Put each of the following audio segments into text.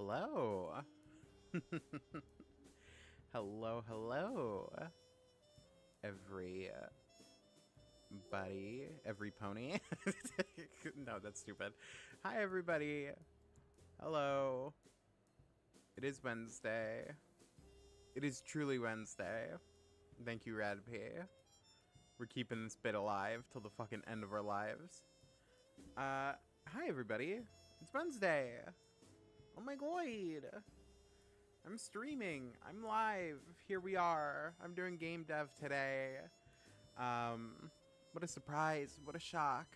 Hello. Hello, every pony. No, that's stupid. Hi, everybody. Hello. It is Wednesday. It is truly Wednesday. Thank you, RadP. We're keeping this bit alive till the fucking end of our lives. Hi, everybody. It's Wednesday. Oh my god. I'm streaming. I'm live. Here we are. I'm doing Gamedev today. What a surprise. What a shock.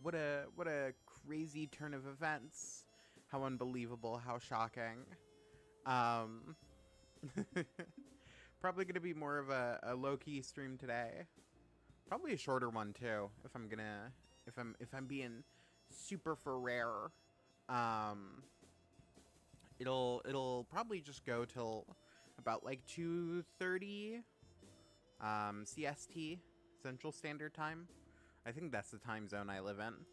What a crazy turn of events. How unbelievable. How shocking. Probably gonna be more of a low-key stream today. Probably a shorter one too, if I'm being super for rare. It'll probably just go till about like 2:30 CST, Central Standard Time. I think that's the time zone I live in.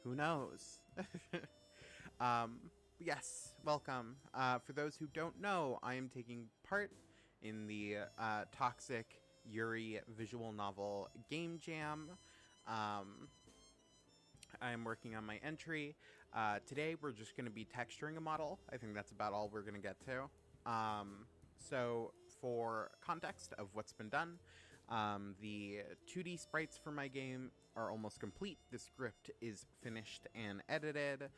Who knows? Yes, welcome. For those who don't know, I am taking part in the toxic Yuri visual novel game jam. I'm working on my entry. Today we're just going to be texturing a model. I think that's about all we're going to get to. So for context of what's been done, the 2D sprites for my game are almost complete. The script is finished and edited.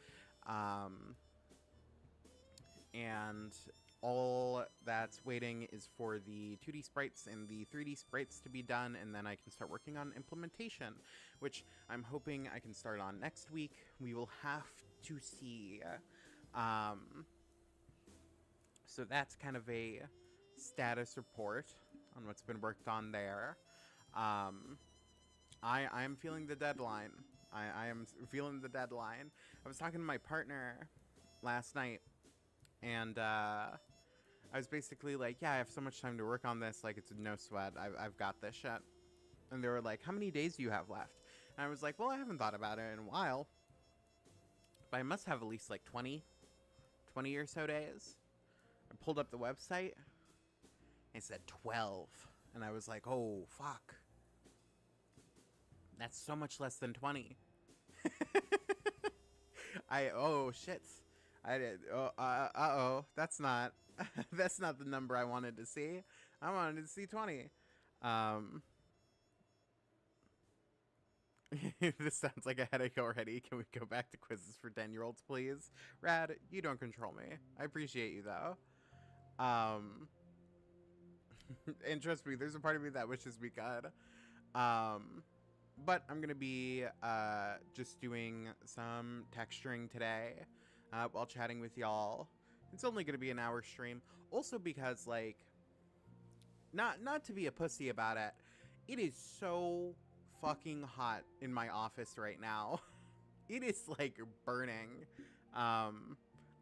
And all that's waiting is for the 2D sprites and the 3D sprites to be done, and then I can start working on implementation, which I'm hoping I can start on next week. We will have to see. So that's kind of a status report on what's been worked on there. I'm feeling the deadline. I am feeling the deadline. I was talking to my partner last night, and I was basically like, yeah, I have so much time to work on this. Like, it's no sweat. I've got this shit. And they were like, how many days do you have left? And I was like, well, I haven't thought about it in a while, but I must have at least like 20 or so days. I pulled up the website and it said 12. And I was like, oh, fuck. That's so much less than 20. Oh, shit. I did. Uh-oh. That's not that's not the number I wanted to see. I wanted to see 20. This sounds like a headache already. Can we go back to quizzes for 10-year-olds, please? Rad, you don't control me. I appreciate you, though. And trust me, there's a part of me that wishes we could. But I'm going to be just doing some texturing today while chatting with y'all. It's only going to be an hour stream. Also because, like, not to be a pussy about it, it is so fucking hot in my office right now. It is, like, burning. I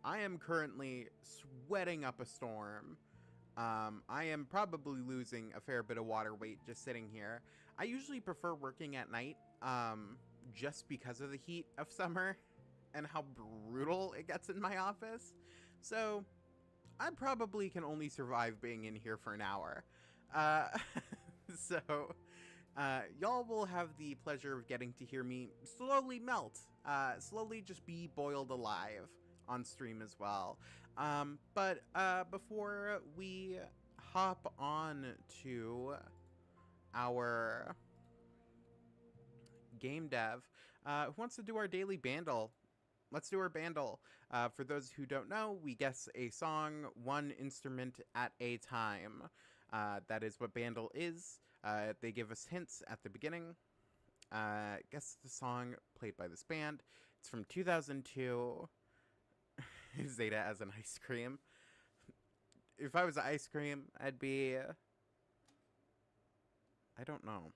am currently sweating up a storm. I am probably losing a fair bit of water weight just sitting here. I usually prefer working at night, just because of the heat of summer and how brutal it gets in my office. So I probably can only survive being in here for an hour. So y'all will have the pleasure of getting to hear me slowly melt, slowly just be boiled alive on stream as well. But before we hop on to our game dev, who wants to do our daily bandle? Let's do our bandle. For those who don't know, we guess a song, one instrument at a time. That is what bandle is. They give us hints at the beginning. Guess the song played by this band. It's from 2002. Zeta as an ice cream. If I was an ice cream, I'd be... I don't know.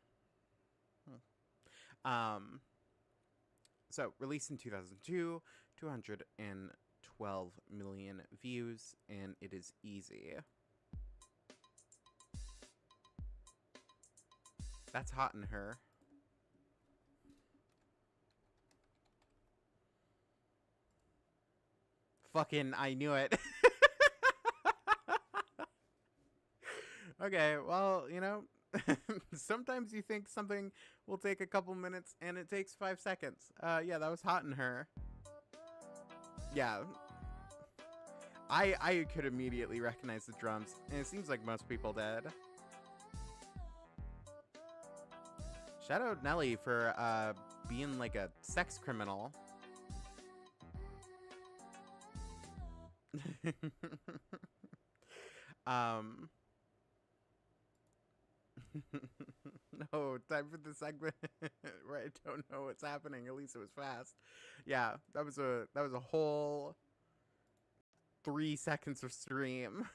So, released in 2002, 212 million views, and it is easy. That's hot in her. fucking, I knew it. Okay, well, you know, sometimes you think something will take a couple minutes and it takes 5 seconds. Yeah, that was hot in her. Yeah. I could immediately recognize the drums, and it seems like most people did. Shout out Nelly for being like a sex criminal. No, time for the segment where I don't know what's happening. At least it was fast. Yeah, that was a whole 3 seconds of stream.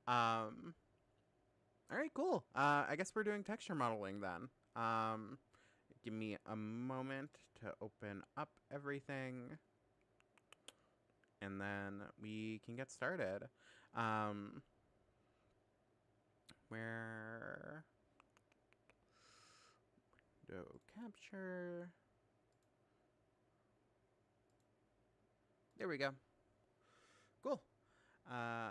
All right, cool. I guess we're doing texture modeling then. Give me a moment to open up everything, and then we can get started. Where window capture. There we go. Cool. Yeah,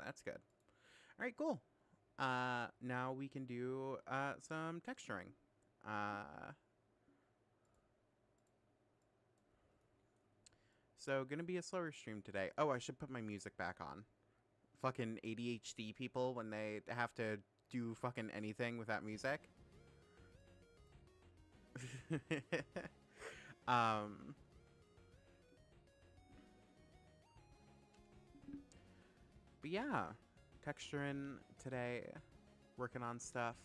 that's good. All right, cool. Now we can do some texturing. So gonna be a slower stream today. Oh, I should put my music back on. Fucking ADHD people when they have to do fucking anything without music. But yeah, texturing today, working on stuff.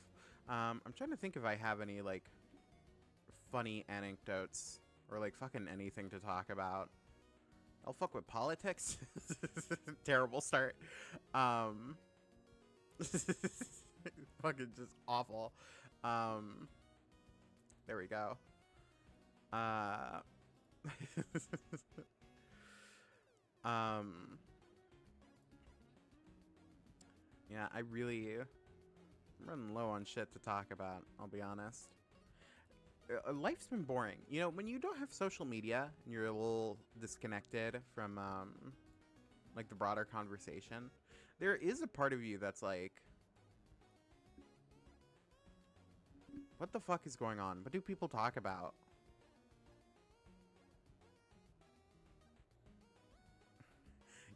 I'm trying to think if I have any like funny anecdotes or like fucking anything to talk about. I'll fuck with politics. Terrible start. Fucking just awful. There we go. Yeah, I'm running low on shit to talk about, I'll be honest. Life's been boring. You know, when you don't have social media and you're a little disconnected from, like, the broader conversation, there is a part of you that's like, what the fuck is going on? What do people talk about?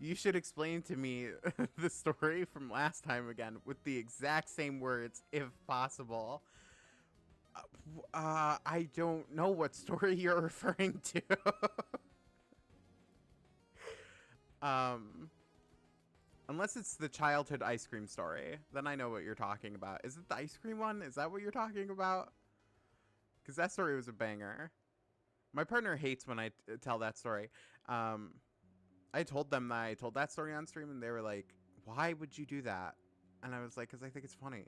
You should explain to me the story from last time again with the exact same words, if possible. I don't know what story you're referring to. Unless it's the childhood ice cream story, then I know what you're talking about. Is it the ice cream one? Is that what you're talking about? Because that story was a banger. My partner hates when I tell that story. I told them that I told that story on stream, and they were like, why would you do that? And I was like, because I think it's funny.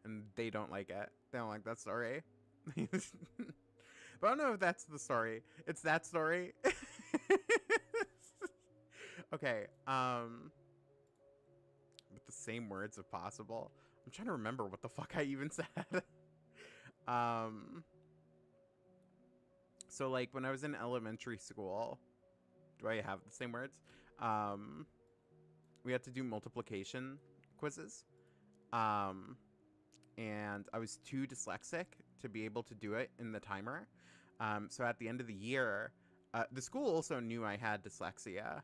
And they don't like it. They don't like that story. But I don't know if that's the story. It's that story. Okay. With the same words if possible. I'm trying to remember what the fuck I even said. So like when I was in elementary school, do I have the same words? We had to do multiplication quizzes. And I was too dyslexic to be able to do it in the timer. So at the end of the year, the school also knew I had dyslexia.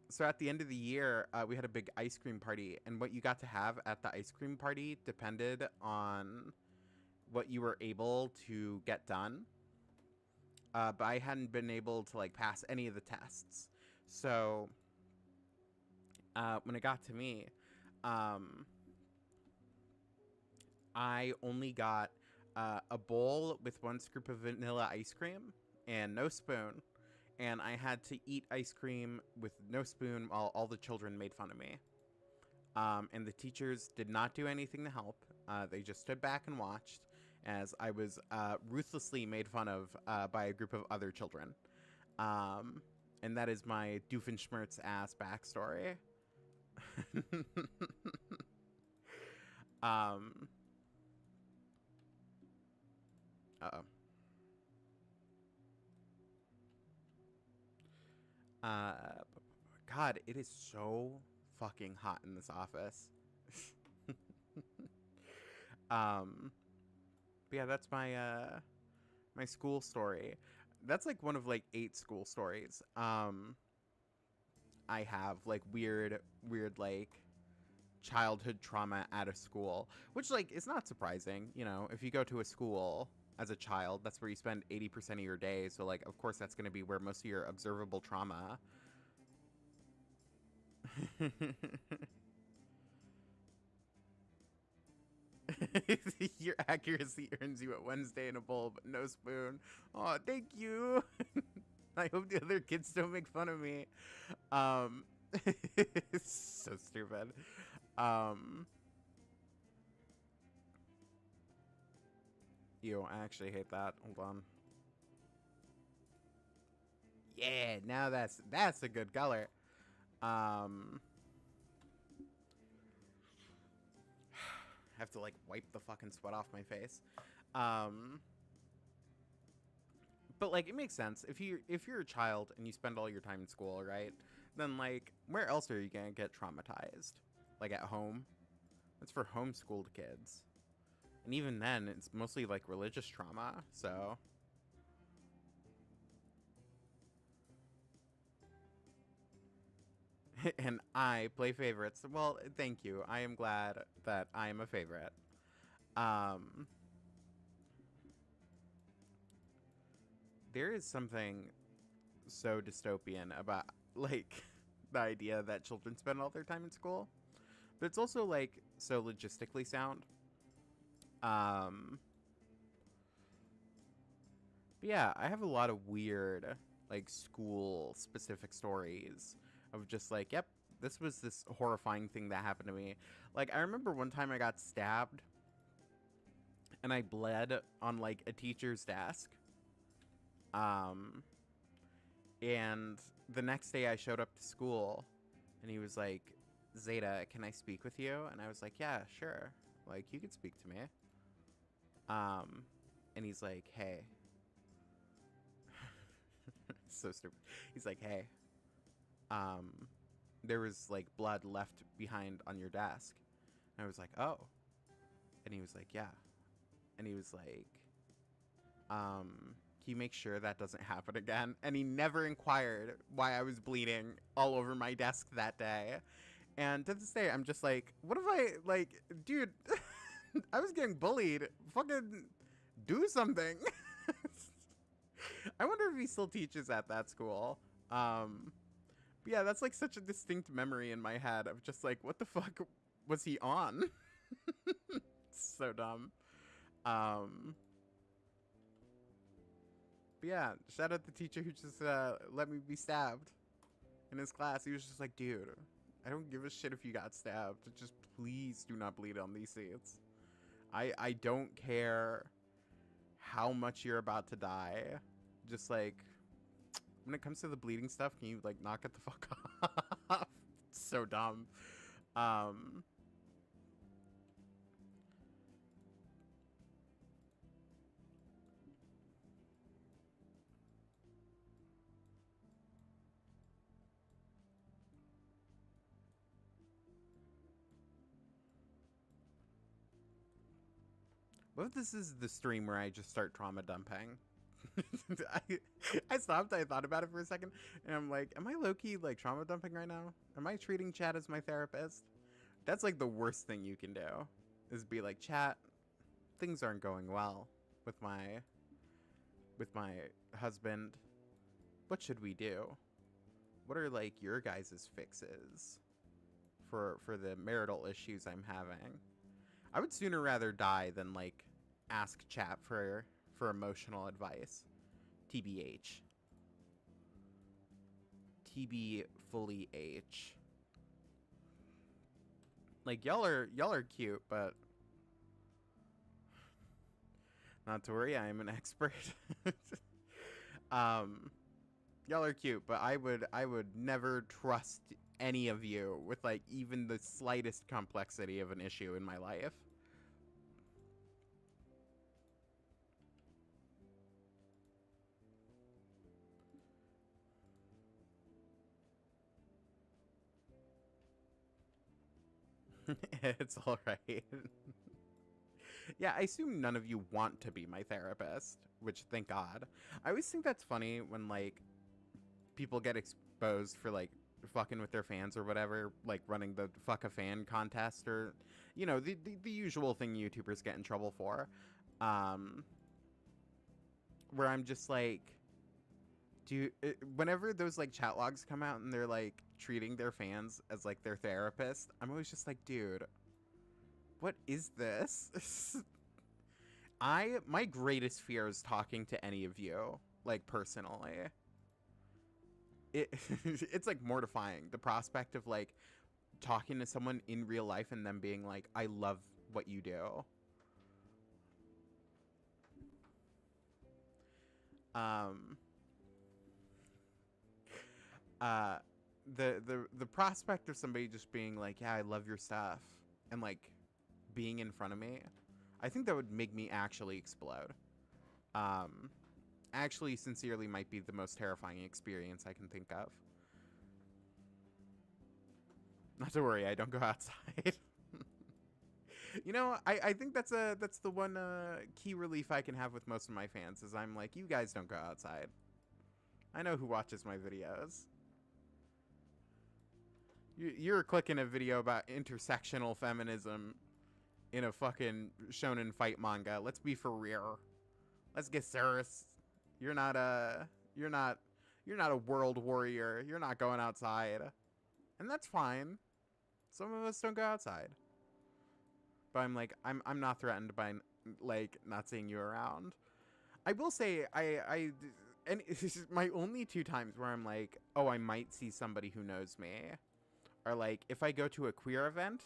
So at the end of the year, we had a big ice cream party, and what you got to have at the ice cream party depended on what you were able to get done. But I hadn't been able to like pass any of the tests. So when it got to me, I only got a bowl with 1 scoop of vanilla ice cream and no spoon. And I had to eat ice cream with no spoon while all the children made fun of me. And the teachers did not do anything to help. They just stood back and watched as I was ruthlessly made fun of by a group of other children. And that is my Doofenshmirtz ass backstory. Um, uh-oh. Uh, God, it is so fucking hot in this office. um, but yeah, that's my school story. That's like one of like 8 school stories. I have like weird like childhood trauma out of school, which like is not surprising. You know, if you go to a school as a child, that's where you spend 80% of your day. So like, of course, that's going to be where most of your observable trauma. Your accuracy earns you a Wednesday in a bowl, but no spoon. Oh, thank you. I hope the other kids don't make fun of me. Um, it's so stupid. Um, I actually hate that. Hold on. Yeah, now that's a good color. Um, have to like wipe the fucking sweat off my face. Um, but like it makes sense if you're a child and you spend all your time in school, right? Then like where else are you gonna get traumatized? Like at home? That's for homeschooled kids. And even then, it's mostly like religious trauma. So and I play favorites. Well, thank you. I am glad that I am a favorite. Um, there is something so dystopian about like the idea that children spend all their time in school, but it's also like so logistically sound. Um, but yeah, I have a lot of weird like school specific stories of just like, yep, this was this horrifying thing that happened to me. Like I remember one time I got stabbed and I bled on like a teacher's desk. Um, and the next day I showed up to school and he was like, Zeta, can I speak with you? And I was like, yeah, sure. Like, you could speak to me. And he's like, hey. So stupid. He's like, hey, there was like blood left behind on your desk. And I was like, oh. And he was like, yeah. And he was like, can you make sure that doesn't happen again? And he never inquired why I was bleeding all over my desk that day. And to this day, I'm just like, what if I, like, dude, I was getting bullied. Fucking do something. I wonder if he still teaches at that school. But yeah, that's like such a distinct memory in my head of just like, what the fuck was he on? So dumb. But yeah, shout out the teacher who just let me be stabbed in his class. He was just like, dude, I don't give a shit if you got stabbed. Just please do not bleed on these seats. I don't care how much you're about to die. Just like, when it comes to the bleeding stuff, can you like knock it the fuck off? It's so dumb. What if this is the stream where I just start trauma dumping? I stopped. I thought about it for a second, and I'm like, am I low-key like trauma dumping right now? Am I treating chat as my therapist? That's like the worst thing you can do, is be like, chat, things aren't going well with my husband. What should we do? What are like your guys' fixes for the marital issues I'm having? I would sooner rather die than like ask chat for emotional advice. TBH. TB fully H. Like y'all are cute, but not to worry, I am an expert. Y'all are cute, but I would never trust any of you with like even the slightest complexity of an issue in my life. It's all right. Yeah, I assume none of you want to be my therapist, which thank God. I always think that's funny when like people get exposed for like fucking with their fans or whatever, like running the fuck a fan contest or the usual thing YouTubers get in trouble for. Um where I'm just like whenever those like chat logs come out and they're like treating their fans as like their therapist, I'm always just like, dude, what is this? My greatest fear is talking to any of you, like personally. It's like mortifying, the prospect of like talking to someone in real life and them being like, I love what you do. Um the prospect of somebody just being like, yeah, I love your stuff, and like being in front of me, I think that would make me actually explode. Actually sincerely might be the most terrifying experience I can think of. Not to worry, I don't go outside. I think that's the one key relief I can have with most of my fans is I'm like, you guys don't go outside. I know who watches my videos. You're clicking a video about intersectional feminism in a fucking shonen fight manga. Let's be for real. Let's get serious. You're not a world warrior. You're not going outside. And that's fine. Some of us don't go outside. But I'm like, I'm not threatened by like not seeing you around. I will say and it's my only two times where I'm like, oh, I might see somebody who knows me, are like if I go to a queer event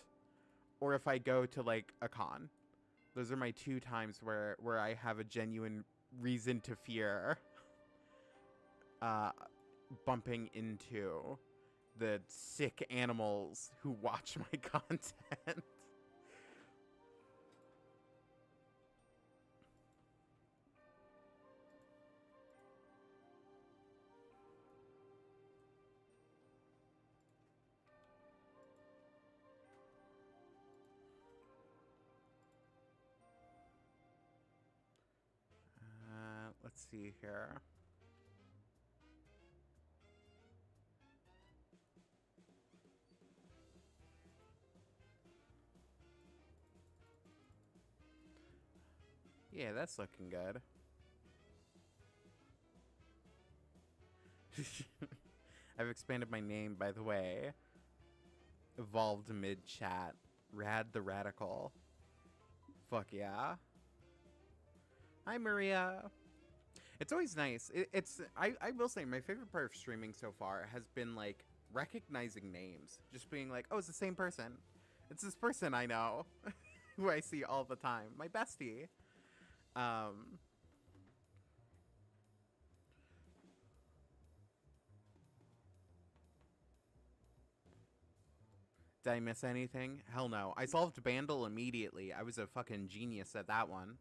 or if I go to like a con. Those are my two times where I have a genuine reason to fear bumping into the sick animals who watch my content. Let's see here. Yeah, that's looking good. I've expanded my name, by the way. Evolved mid-chat. Rad the Radical. Fuck yeah. Hi, Maria. It's always nice. I will say my favorite part of streaming so far has been like recognizing names. Just being like, oh, it's the same person. It's this person I know who I see all the time. My bestie. Did I miss anything? Hell no. I solved Bandle immediately. I was a fucking genius at that one.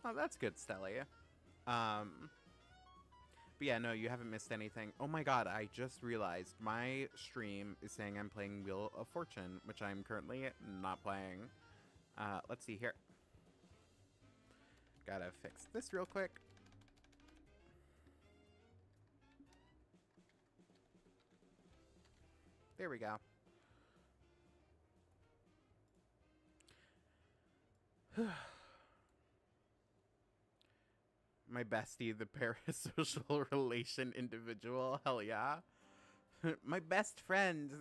Oh, that's good, Stellia. But yeah, no, you haven't missed anything. Oh my god, I just realized my stream is saying I'm playing Wheel of Fortune, which I'm currently not playing. Let's see here. Gotta fix this real quick. There we go. My bestie, the parasocial relation individual. Hell yeah. My best friend,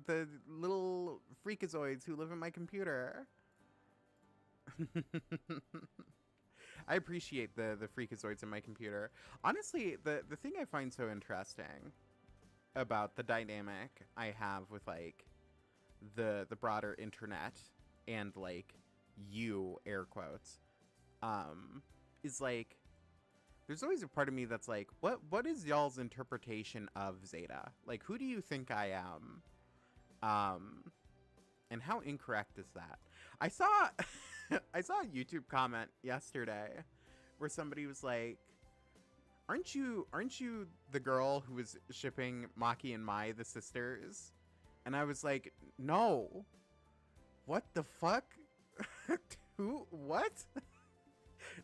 the little freakazoids who live in my computer. I appreciate the freakazoids in my computer. Honestly, the thing I find so interesting about the dynamic I have with like the broader internet and like you, air quotes, is like there's always a part of me that's like, what is y'all's interpretation of Zeta? Like, who do you think I am? And how incorrect is that? I saw I saw a YouTube comment yesterday where somebody was like, aren't you the girl who was shipping Maki and Mai, the sisters? And I was like, no. What the fuck? Who? What?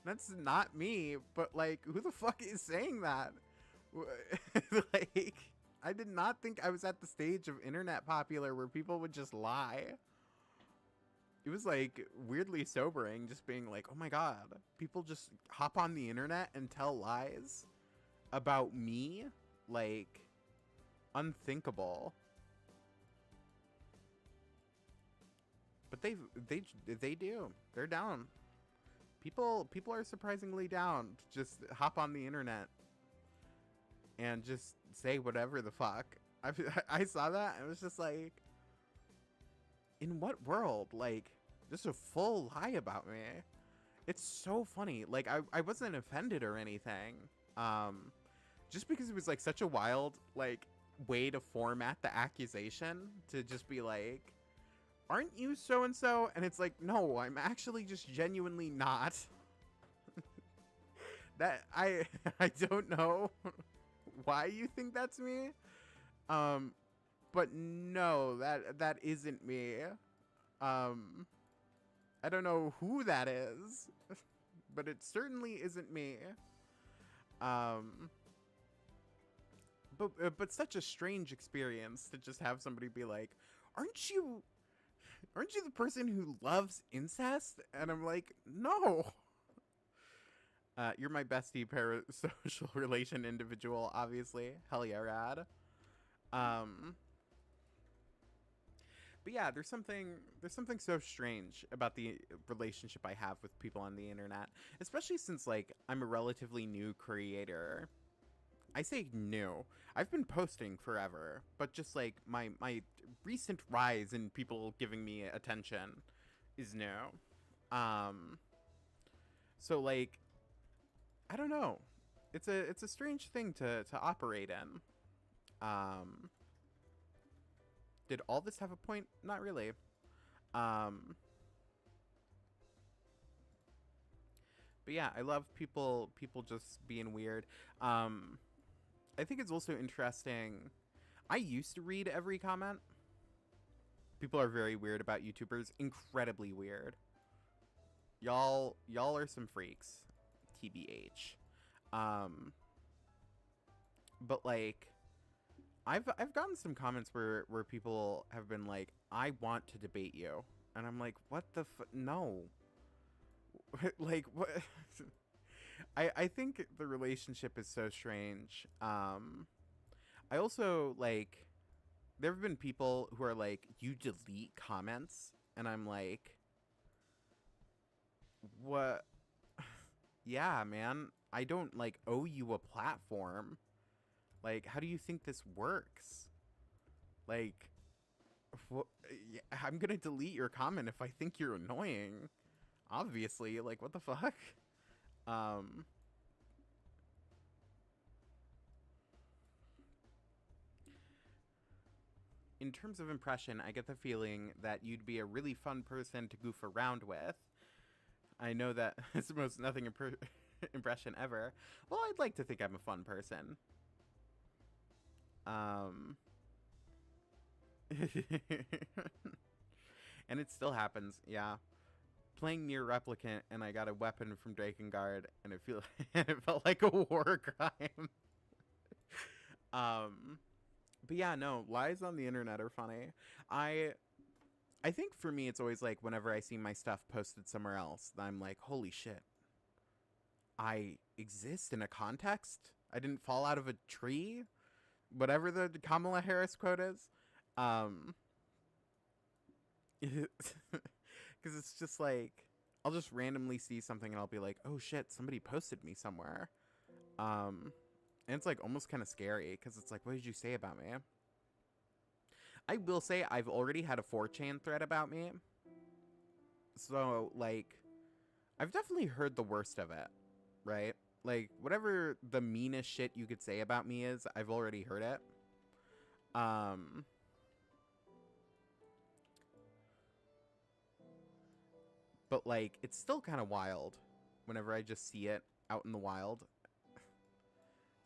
That's not me. But like, who the fuck is saying that? Like, I did not think I was at the stage of internet popular where people would just lie. It was like weirdly sobering, just being like, oh my god, people just hop on the internet and tell lies about me? Like, unthinkable. But they do. They're down. People are surprisingly down to just hop on the internet and just say whatever the fuck. I saw that and it was just like, in what world? Like, just a full lie about me. It's so funny. Like, I wasn't offended or anything. Just because it was like such a wild like way to format the accusation to just be like, aren't you so and so? And it's like, no, I'm actually just genuinely not. That I don't know why you think that's me. But no, that isn't me. I don't know who that is, but it certainly isn't me. But such a strange experience to just have somebody be like, aren't you the person who loves incest? And I'm like, no. You're my bestie parasocial relation individual, obviously. Hell yeah, rad. But yeah, there's something so strange about the relationship I have with people on the internet, especially since like I'm a relatively new creator. I say new. I've been posting forever, but just like my recent rise in people giving me attention is new. So like, I don't know. It's a strange thing to operate in. Did all this have a point? Not really. But yeah, I love people just being weird. I think it's also interesting. I used to read every comment. People are very weird about YouTubers. Incredibly weird. Y'all are some freaks. TBH. But like, I've gotten some comments where people have been like, I want to debate you. And I'm like, what the no. Like, what? I think the relationship is so strange. I also, like, there have been people who are like, you delete comments. And I'm like, what? Yeah, man. I don't, like, owe you a platform. Like, how do you think this works? Like, I'm gonna delete your comment if I think you're annoying. Obviously, like, what the fuck? In terms of impression, I get the feeling that you'd be a really fun person to goof around with. I know that it's the most nothing impression ever. Well, I'd like to think I'm a fun person. And it still happens, yeah. Playing Near Replicant, and I got a weapon from Drakengard, and it felt like a war crime. But yeah, no, lies on the internet are funny. I think for me, it's always like whenever I see my stuff posted somewhere else, I'm like, holy shit. I exist in a context? I didn't fall out of a tree? Whatever the Kamala Harris quote is. Because it's just like, I'll just randomly see something and I'll be like, oh shit, somebody posted me somewhere. And it's like almost kind of scary because it's like, what did you say about me? I will say I've already had a 4chan thread about me. So like, I've definitely heard the worst of it, right? Like, whatever the meanest shit you could say about me is, I've already heard it. But like, it's still kind of wild whenever I just see it out in the wild.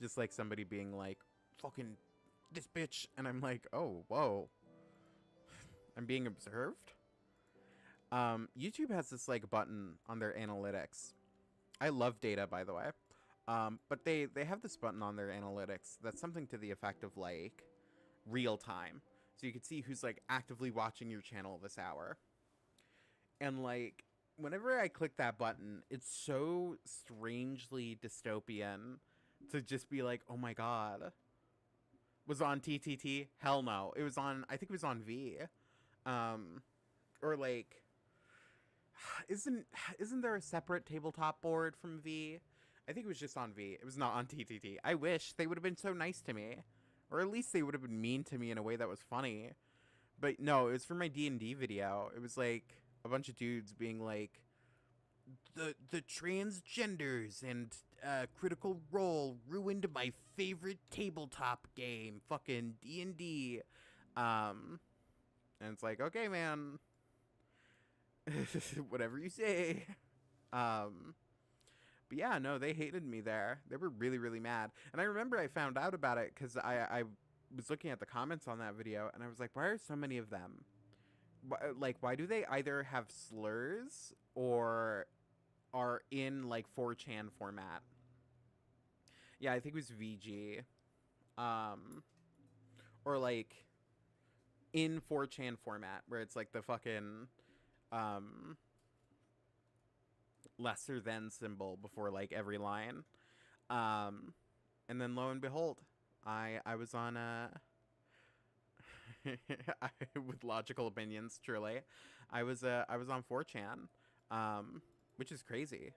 Just like somebody being like, fucking this bitch. And I'm like, oh, whoa. I'm being observed? YouTube has this like button on their analytics. I love data, by the way. But they have this button on their analytics that's something to the effect of like real time. So you can see who's like actively watching your channel this hour. And like whenever I click that button, it's so strangely dystopian to just be like, oh my god. Was it on TTT? Hell no. It was on, I think it was on V. Or like, isn't there a separate tabletop board from V? I think it was just on V. It was not on TTT. I wish they would have been so nice to me. Or at least they would have been mean to me in a way that was funny. But no, it was for my D&D video. It was like a bunch of dudes being like, the transgenders and Critical Role ruined my favorite tabletop game, fucking D&D. And it's like, okay, man. Whatever you say. But yeah, no, they hated me there. They were really, really mad. And I remember I found out about it because I was looking at the comments on that video, and I was like, why are so many of them? Why do they either have slurs or are in, like, 4chan format? Yeah, I think it was VG. Or, like, in 4chan format, where it's, like, the fucking, lesser than symbol before like every line. And then lo and behold, I was on with logical opinions, truly. I was on 4chan, which is crazy.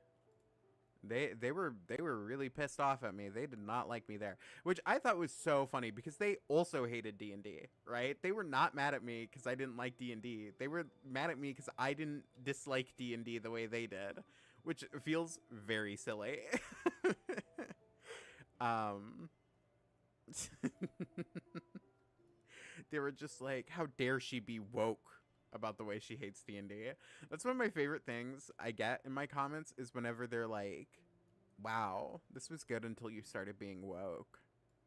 They were really pissed off at me. They did not like me there, which I thought was so funny because they also hated D&D, right? They were not mad at me because I didn't like D&D. They were mad at me because I didn't dislike D&D the way they did, which feels very silly. They were just like, how dare she be woke about the way she hates D&D. That's one of my favorite things I get in my comments is whenever they're like, wow, this was good until you started being woke.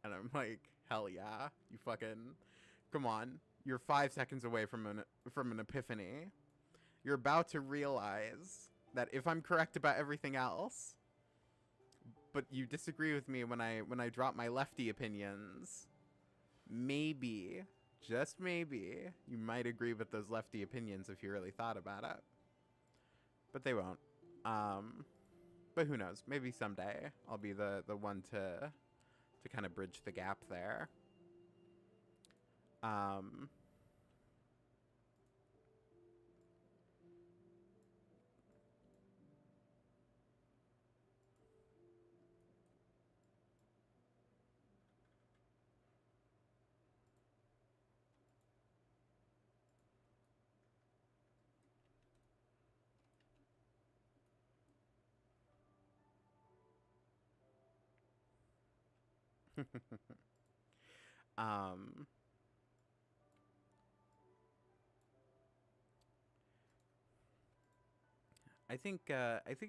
And I'm like, hell yeah, you fucking, come on. You're 5 seconds away from an epiphany. You're about to realize that if I'm correct about everything else, but you disagree with me when I drop my lefty opinions, maybe, just maybe, you might agree with those lefty opinions if you really thought about it. But they won't. But who knows? Maybe someday I'll be the one to kind of bridge the gap there. I think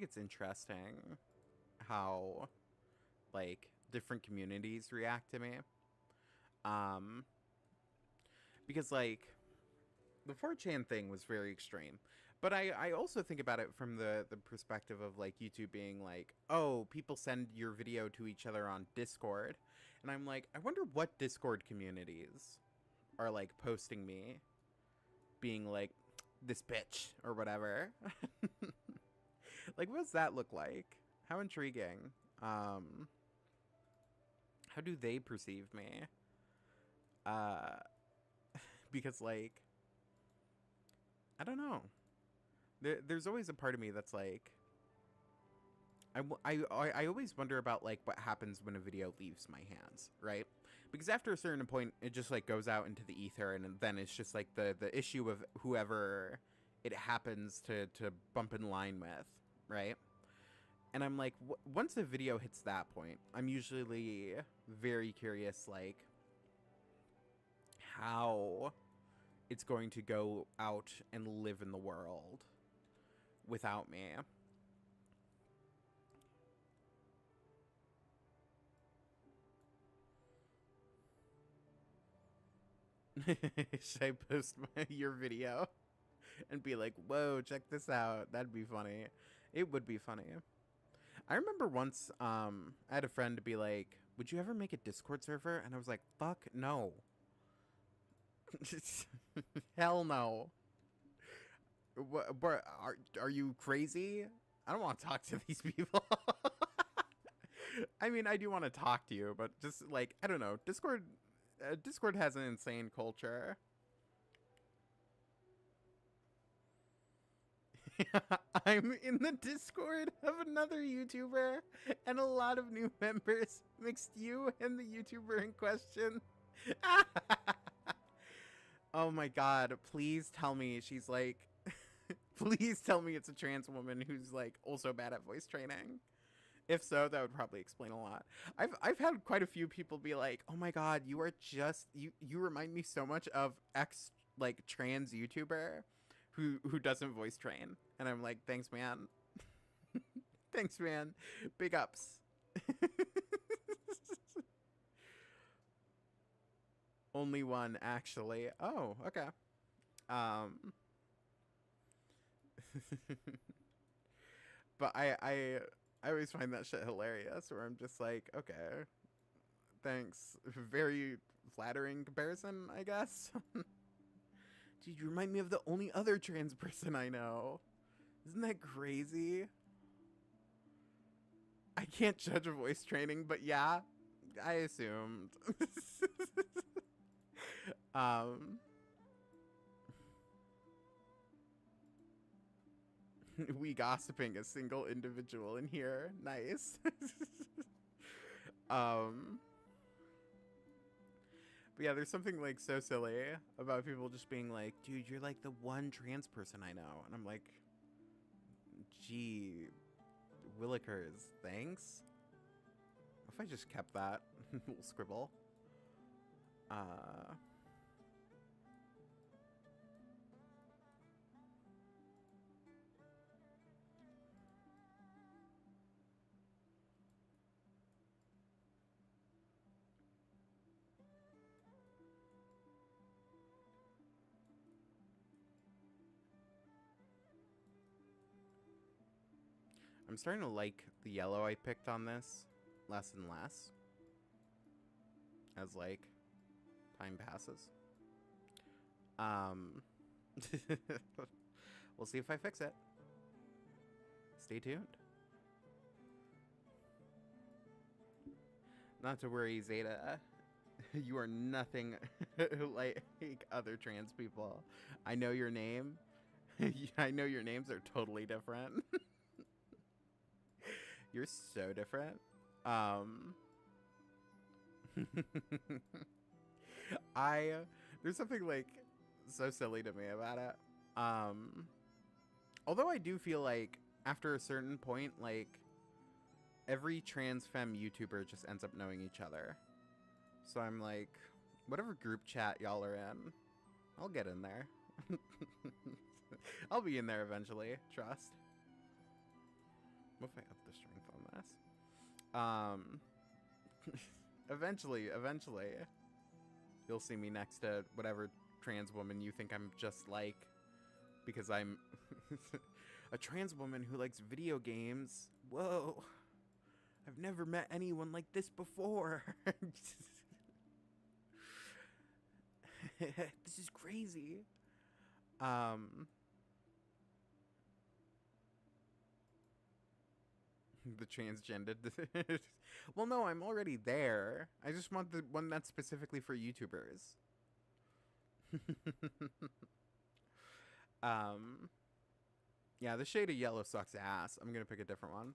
it's interesting how like different communities react to me. Because like the 4chan thing was very extreme. But I also think about it from the perspective of like YouTube being like, oh, people send your video to each other on Discord. And I'm like, I wonder what Discord communities are like posting me being like, this bitch or whatever. Like, what does that look like? How intriguing. How do they perceive me? Because like, I don't know. There's always a part of me that's like, I always wonder about like what happens when a video leaves my hands, right? Because after a certain point, it just like goes out into the ether, and then it's just like the issue of whoever it happens to bump in line with, right? And I'm like, once a video hits that point, I'm usually very curious, like, how it's going to go out and live in the world without me. Should I post your video and be like, whoa, check this out? That'd be funny. It would be funny. I remember once I had a friend to be like, would you ever make a Discord server? And I was like, fuck no. Hell no. What, are you crazy? I don't want to talk to these people. I mean, I do want to talk to you, but just like, I don't know. Discord has an insane culture. I'm in the Discord of another YouTuber, and a lot of new members mixed you and the YouTuber in question. Oh my god, please tell me she's like, please tell me it's a trans woman who's like also bad at voice training. If so, that would probably explain a lot. I've had quite a few people be like, "Oh my god, you are just you remind me so much of X like trans YouTuber who doesn't voice train." And I'm like, "Thanks, man." Thanks, man. Big ups. Only one actually. Oh, okay. But I always find that shit hilarious where I'm just like, okay, thanks. Very flattering comparison, I guess. Dude, you remind me of the only other trans person I know. Isn't that crazy? I can't judge a voice training, but yeah, I assumed. We gossiping a single individual in here. Nice. But yeah, there's something like so silly about people just being like, dude, you're like the one trans person I know. And I'm like, gee, Willikers, thanks. What if I just kept that little scribble? I'm starting to like the yellow I picked on this less and less as like time passes. We'll see if I fix it. Stay tuned. Not to worry, Zeta. You are nothing like other trans people. I know your name. I know your names are totally different. You're so different. There's something like so silly to me about it. Although I do feel like after a certain point, like every trans femme YouTuber just ends up knowing each other. So I'm like, whatever group chat y'all are in, I'll get in there. I'll be in there eventually, trust. What if I up the strength on this? Eventually, you'll see me next to whatever trans woman you think I'm just like, because I'm a trans woman who likes video games. Whoa. I've never met anyone like this before. This is crazy. The transgender. Well, no, I'm already there. I just want the one that's specifically for YouTubers. Yeah, the shade of yellow sucks ass. I'm gonna pick a different one.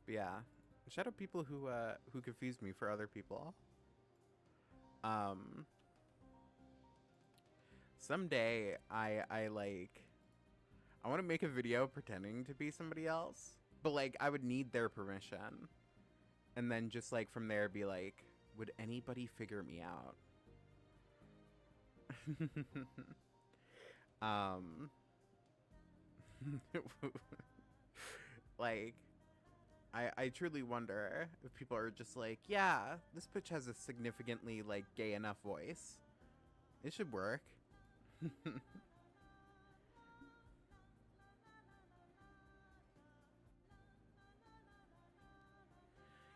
But yeah, shout out people who confused me for other people. Someday I want to make a video pretending to be somebody else, but like I would need their permission. and then just like from there be like, would anybody figure me out? um like I truly wonder if people are just like, yeah, this bitch has a significantly like gay enough voice, it should work.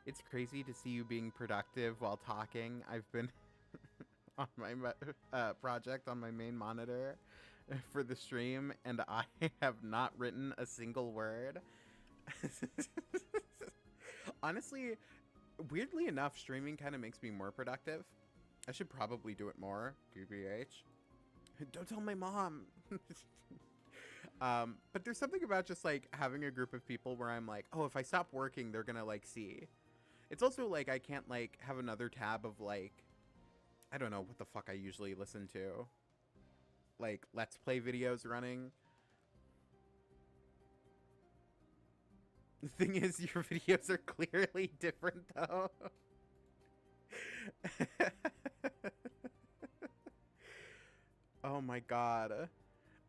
It's crazy to see you being productive while talking. I've been on my project on my main monitor for the stream, and I have not written a single word. Honestly, weirdly enough, streaming kind of makes me more productive. I should probably do it more, BBH. Don't tell my mom. But there's something about just like having a group of people where I'm like, oh, if I stop working, they're gonna like see. It's also like I can't like have another tab of like, I don't know what the fuck I usually listen to. Like Let's Play videos running. The thing is, your videos are clearly different though. Oh my god.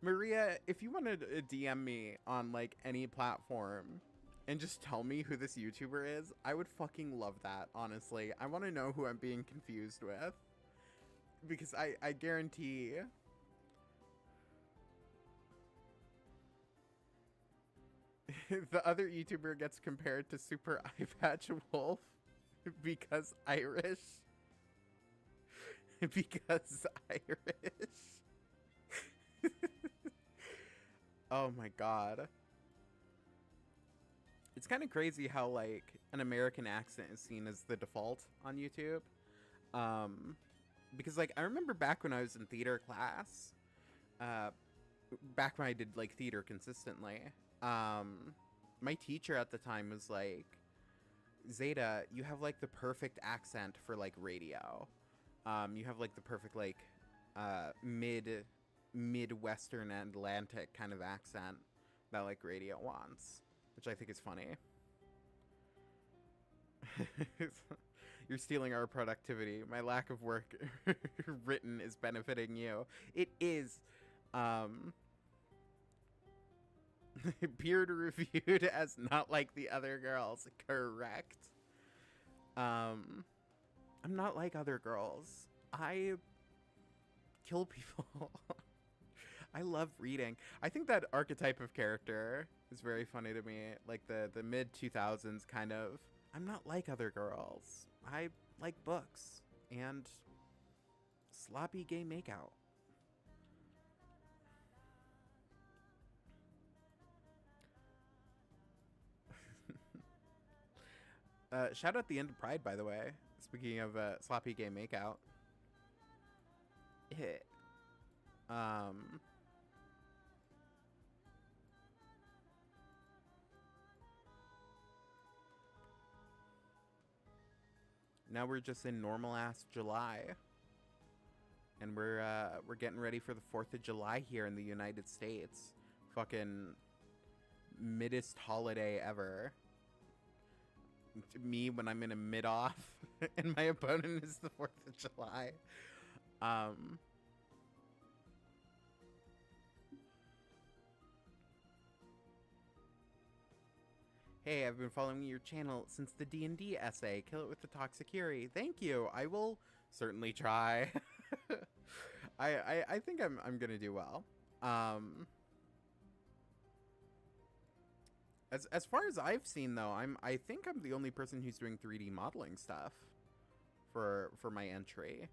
Maria, if you want to DM me on like any platform and just tell me who this YouTuber is, I would fucking love that, honestly. I want to know who I'm being confused with. Because I guarantee... the other YouTuber gets compared to Super Eye Patch Wolf because Irish. Because Irish. Oh my god. It's kind of crazy how like an American accent is seen as the default on YouTube. Because like I remember back when I was in theater class, back when I did like theater consistently, my teacher at the time was like, Zeta, you have like the perfect accent for like radio. You have like the perfect like Midwestern Atlantic kind of accent that like radio wants, which I think is funny. You're stealing our productivity. My lack of work written is benefiting you. It is. Beard reviewed as not like the other girls. Correct. I'm not like other girls. I kill people. I love reading. I think that archetype of character is very funny to me. Like the mid 2000s kind of. I'm not like other girls. I like books and sloppy gay makeout. Shout out the end of Pride, by the way. Speaking of sloppy gay makeout. Hit. Now we're just in normal ass July. And we're getting ready for the 4th of July here in the United States. Fucking middest holiday ever. Me when I'm in a mid-off and my opponent is the 4th of July. Hey, I've been following your channel since the D&D essay. Kill it with the Toxic Yuri. Thank you. I will certainly try. I think I'm gonna do well. As far as I've seen though, I think I'm the only person who's doing 3D modeling stuff for my entry,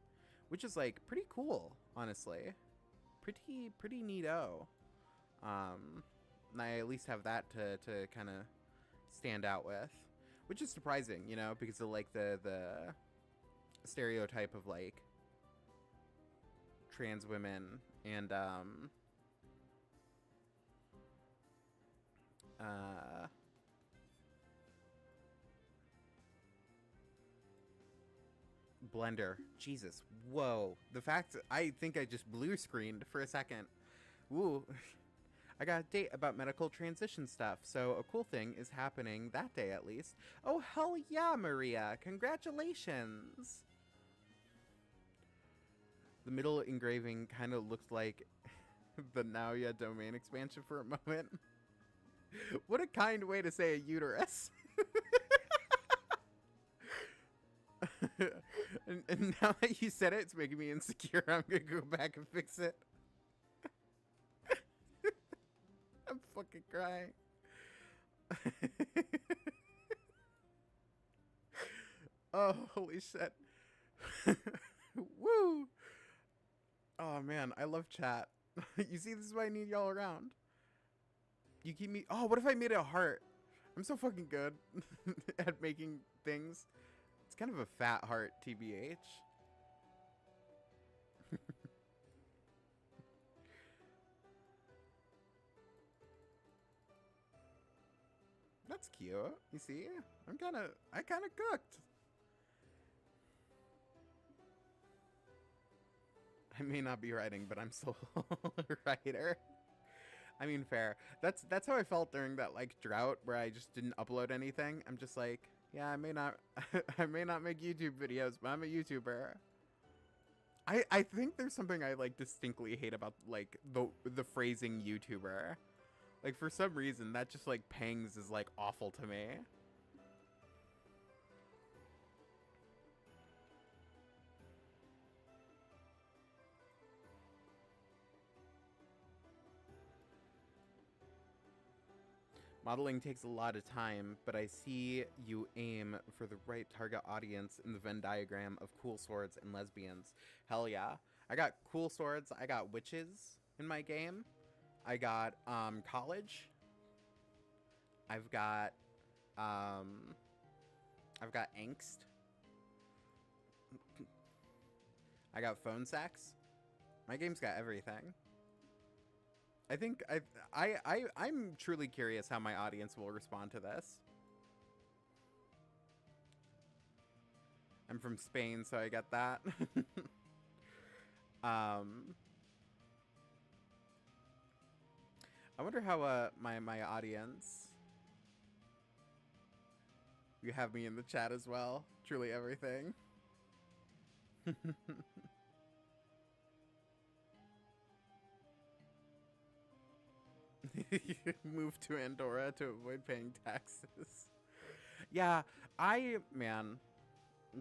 which is like pretty cool, honestly. Pretty neato. And I at least have that to kind of stand out with, which is surprising, you know, because of like the stereotype of like trans women and Blender. Jesus. Whoa. The fact I think I just blue screened for a second. Ooh. I got a date about medical transition stuff, so a cool thing is happening that day at least. Oh, hell yeah, Maria. Congratulations. The middle engraving kind of looked like the Now Ya domain expansion for a moment. What a kind way to say a uterus. and now that you said it, it's making me insecure. I'm gonna go back and fix it. I'm fucking crying. Oh, holy shit. Woo! Oh, man, I love chat. You see, this is why I need y'all around. You keep me... Oh, what if I made it a heart? I'm so fucking good at making things. It's kind of a fat heart, TBH. That's cute. You see? I kind of cooked. I may not be writing, but I'm still a writer. I mean, fair. That's how I felt during that like drought where I just didn't upload anything. I'm just like, yeah, I may not I may not make YouTube videos, but I'm a YouTuber. I think there's something I like distinctly hate about like the phrasing YouTuber. Like for some reason that just like pangs is like awful to me. Modeling takes a lot of time, but I see you aim for the right target audience in the Venn diagram of cool swords and lesbians. Hell yeah. I got cool swords, I got witches in my game. I got college. I've got angst. I got phone sex. My game's got everything. I think I'm truly curious how my audience will respond to this. I'm from Spain, so I get that. I wonder how my audience. You have me in the chat as well. Truly everything. Move to Andorra to avoid paying taxes. Yeah, man,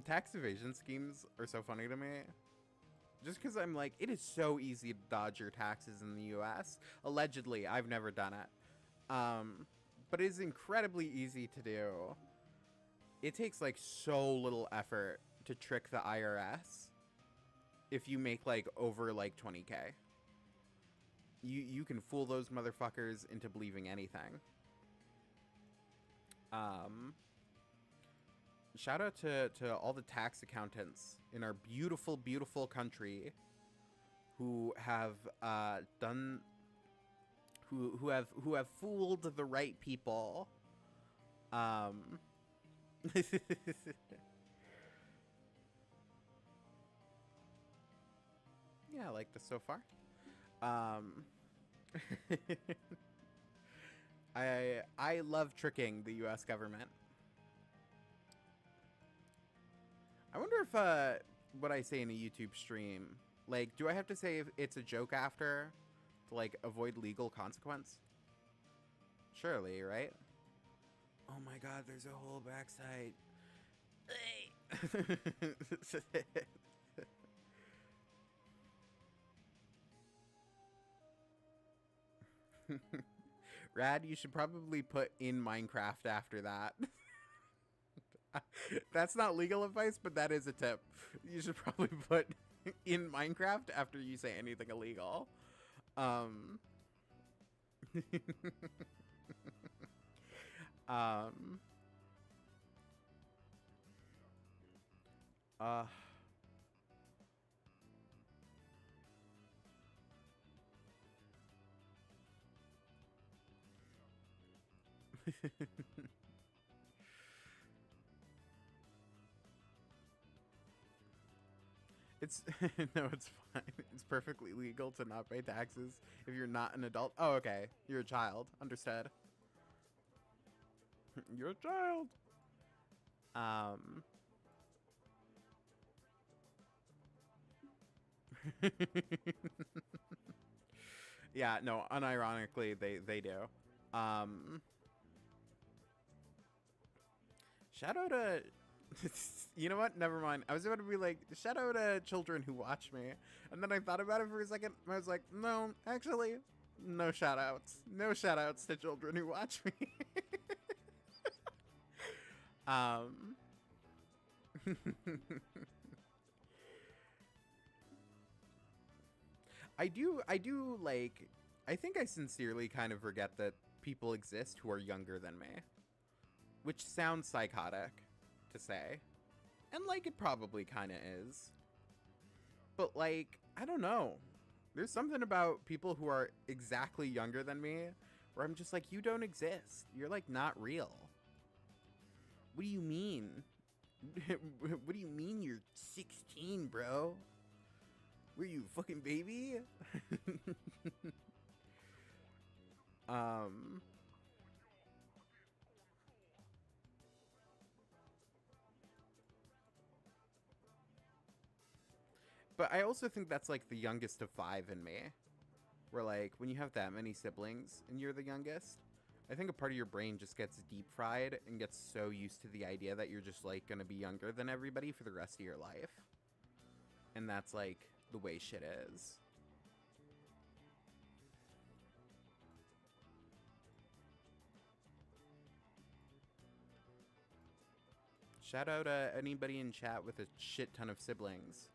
tax evasion schemes are so funny to me. Just because I'm like, it is so easy to dodge your taxes in the US. Allegedly, I've never done it. But it is incredibly easy to do. It takes like so little effort to trick the IRS if you make like over like 20K. You can fool those motherfuckers into believing anything. Shout out to all the tax accountants in our beautiful, beautiful country who have done who have fooled the right people. Yeah, I like this so far. I love tricking the US government. I wonder if what I say in a YouTube stream, like, do I have to say if it's a joke after to like avoid legal consequence? Surely, right? Oh my god, there's a whole backside. Rad, you should probably put in Minecraft after that. That's not legal advice, but that is a tip. You should probably put in Minecraft after you say anything illegal. It's no, it's fine. It's perfectly legal to not pay taxes if you're not an adult. Oh, okay. You're a child. Understood. You're a child. Um. Yeah, no, unironically, they do. Um. Shout out to. You know what? Never mind. I was about to be like, shout out to children who watch me. And then I thought about it for a second. And I was like, no, actually, no shout outs. No shout outs to children who watch me. um. I do like, I think I sincerely kind of forget that people exist who are younger than me. Which sounds psychotic to say. And, like, it probably kind of is. But, like, I don't know. There's something about people who are exactly younger than me where I'm just like, you don't exist. You're, like, not real. What do you mean? What do you mean you're 16, bro? Were you a fucking baby? um... But I also think that's, like, the youngest of 5 in me. Where, like, when you have that many siblings and you're the youngest, I think a part of your brain just gets deep fried and gets so used to the idea that you're just, like, gonna be younger than everybody for the rest of your life. And that's, like, the way shit is. Shout out to anybody in chat with a shit ton of siblings.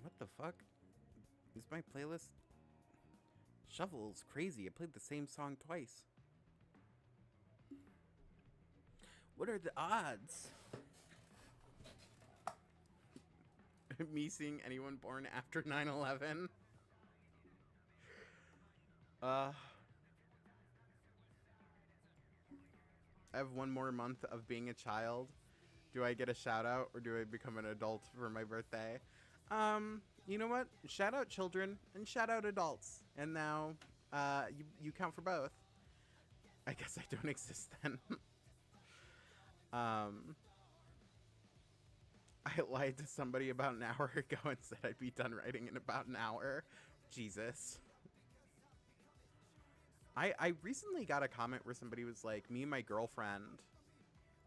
What the fuck? Is my playlist... Shovel's crazy. I played the same song twice. What are the odds? Me seeing anyone born after 9/11? I have one more month of being a child. Do I get a shout out or do I become an adult for my birthday? You know what? Shout out children and shout out adults. And now, you count for both. I guess I don't exist then. I lied to somebody about an hour ago and said I'd be done writing in about an hour. Jesus. I recently got a comment where somebody was like, me and my girlfriend,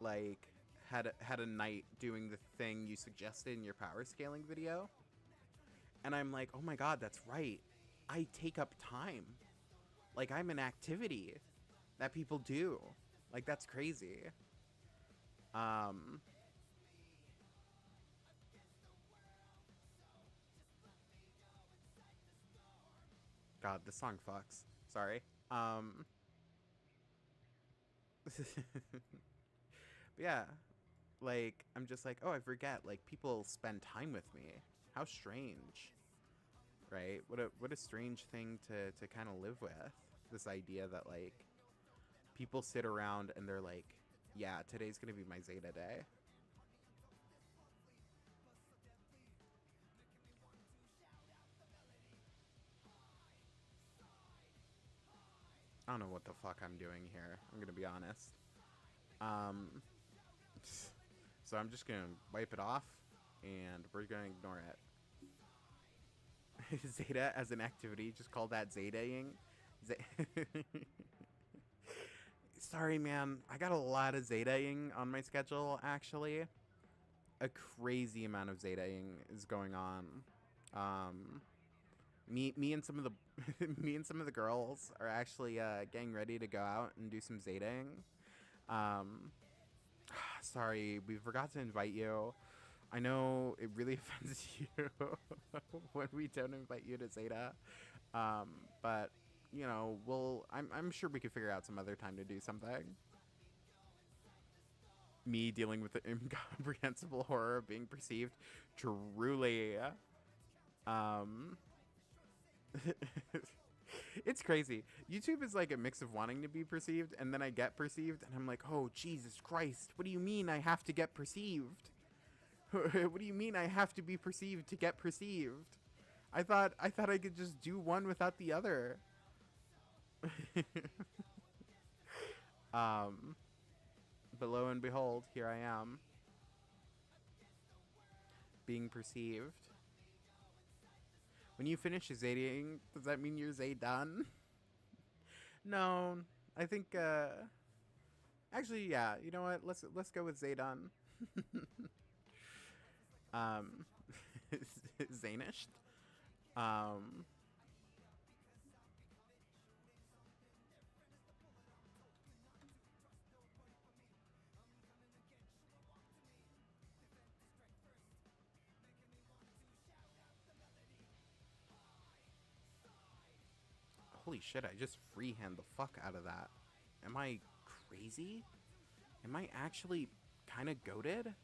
like, had a night doing the thing you suggested in your power scaling video. And I'm like, oh my god, that's right. I take up time. Like, I'm an activity that people do. Like, that's crazy. God, this song fucks. Sorry. But yeah, like, I'm just like, oh, I forget. Like, people spend time with me. How strange, right? What a strange thing to kind of live with. This idea that, like, people sit around and they're like, yeah, today's gonna be my Zeta day. I don't know what the fuck I'm doing here. I'm gonna be honest. So I'm just gonna wipe it off, and we're gonna ignore it. Zeta as an activity, just call that Zeta-ing. Sorry, man. I got a lot of Zeta-ing on my schedule, actually. A crazy amount of Zeta-ing is going on. Me and some of the me and some of the girls are actually getting ready to go out and do some Zeta-ing. Sorry, we forgot to invite you. I know it really offends you when we don't invite you to Zeta. But you know, I'm sure we could figure out some other time to do something. Me dealing with the incomprehensible horror of being perceived. Truly. Um, it's crazy. YouTube is like a mix of wanting to be perceived, and then I get perceived, and I'm like, oh, Jesus Christ. What do you mean I have to get perceived? What do you mean I have to be perceived to get perceived? I thought I could just do one without the other. But lo and behold, here I am, being perceived. When you finish Zayding, does that mean you're Zay done? No, I think. Actually, yeah. You know what? Let's go with Zay done. Zanished. Holy shit, I just freehand the fuck out of that. Am I crazy? Am I actually kind of goated?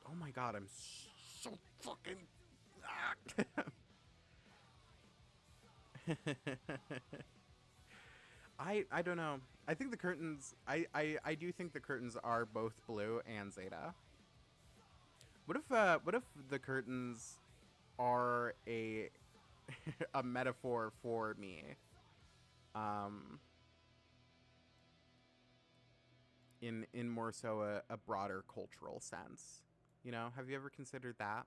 Oh my god, I'm so fucking... I don't know. I think the curtains... I do think the curtains are both blue and Zeta. What if the curtains are a a metaphor for me? In more so a broader cultural sense. You know, have you ever considered that?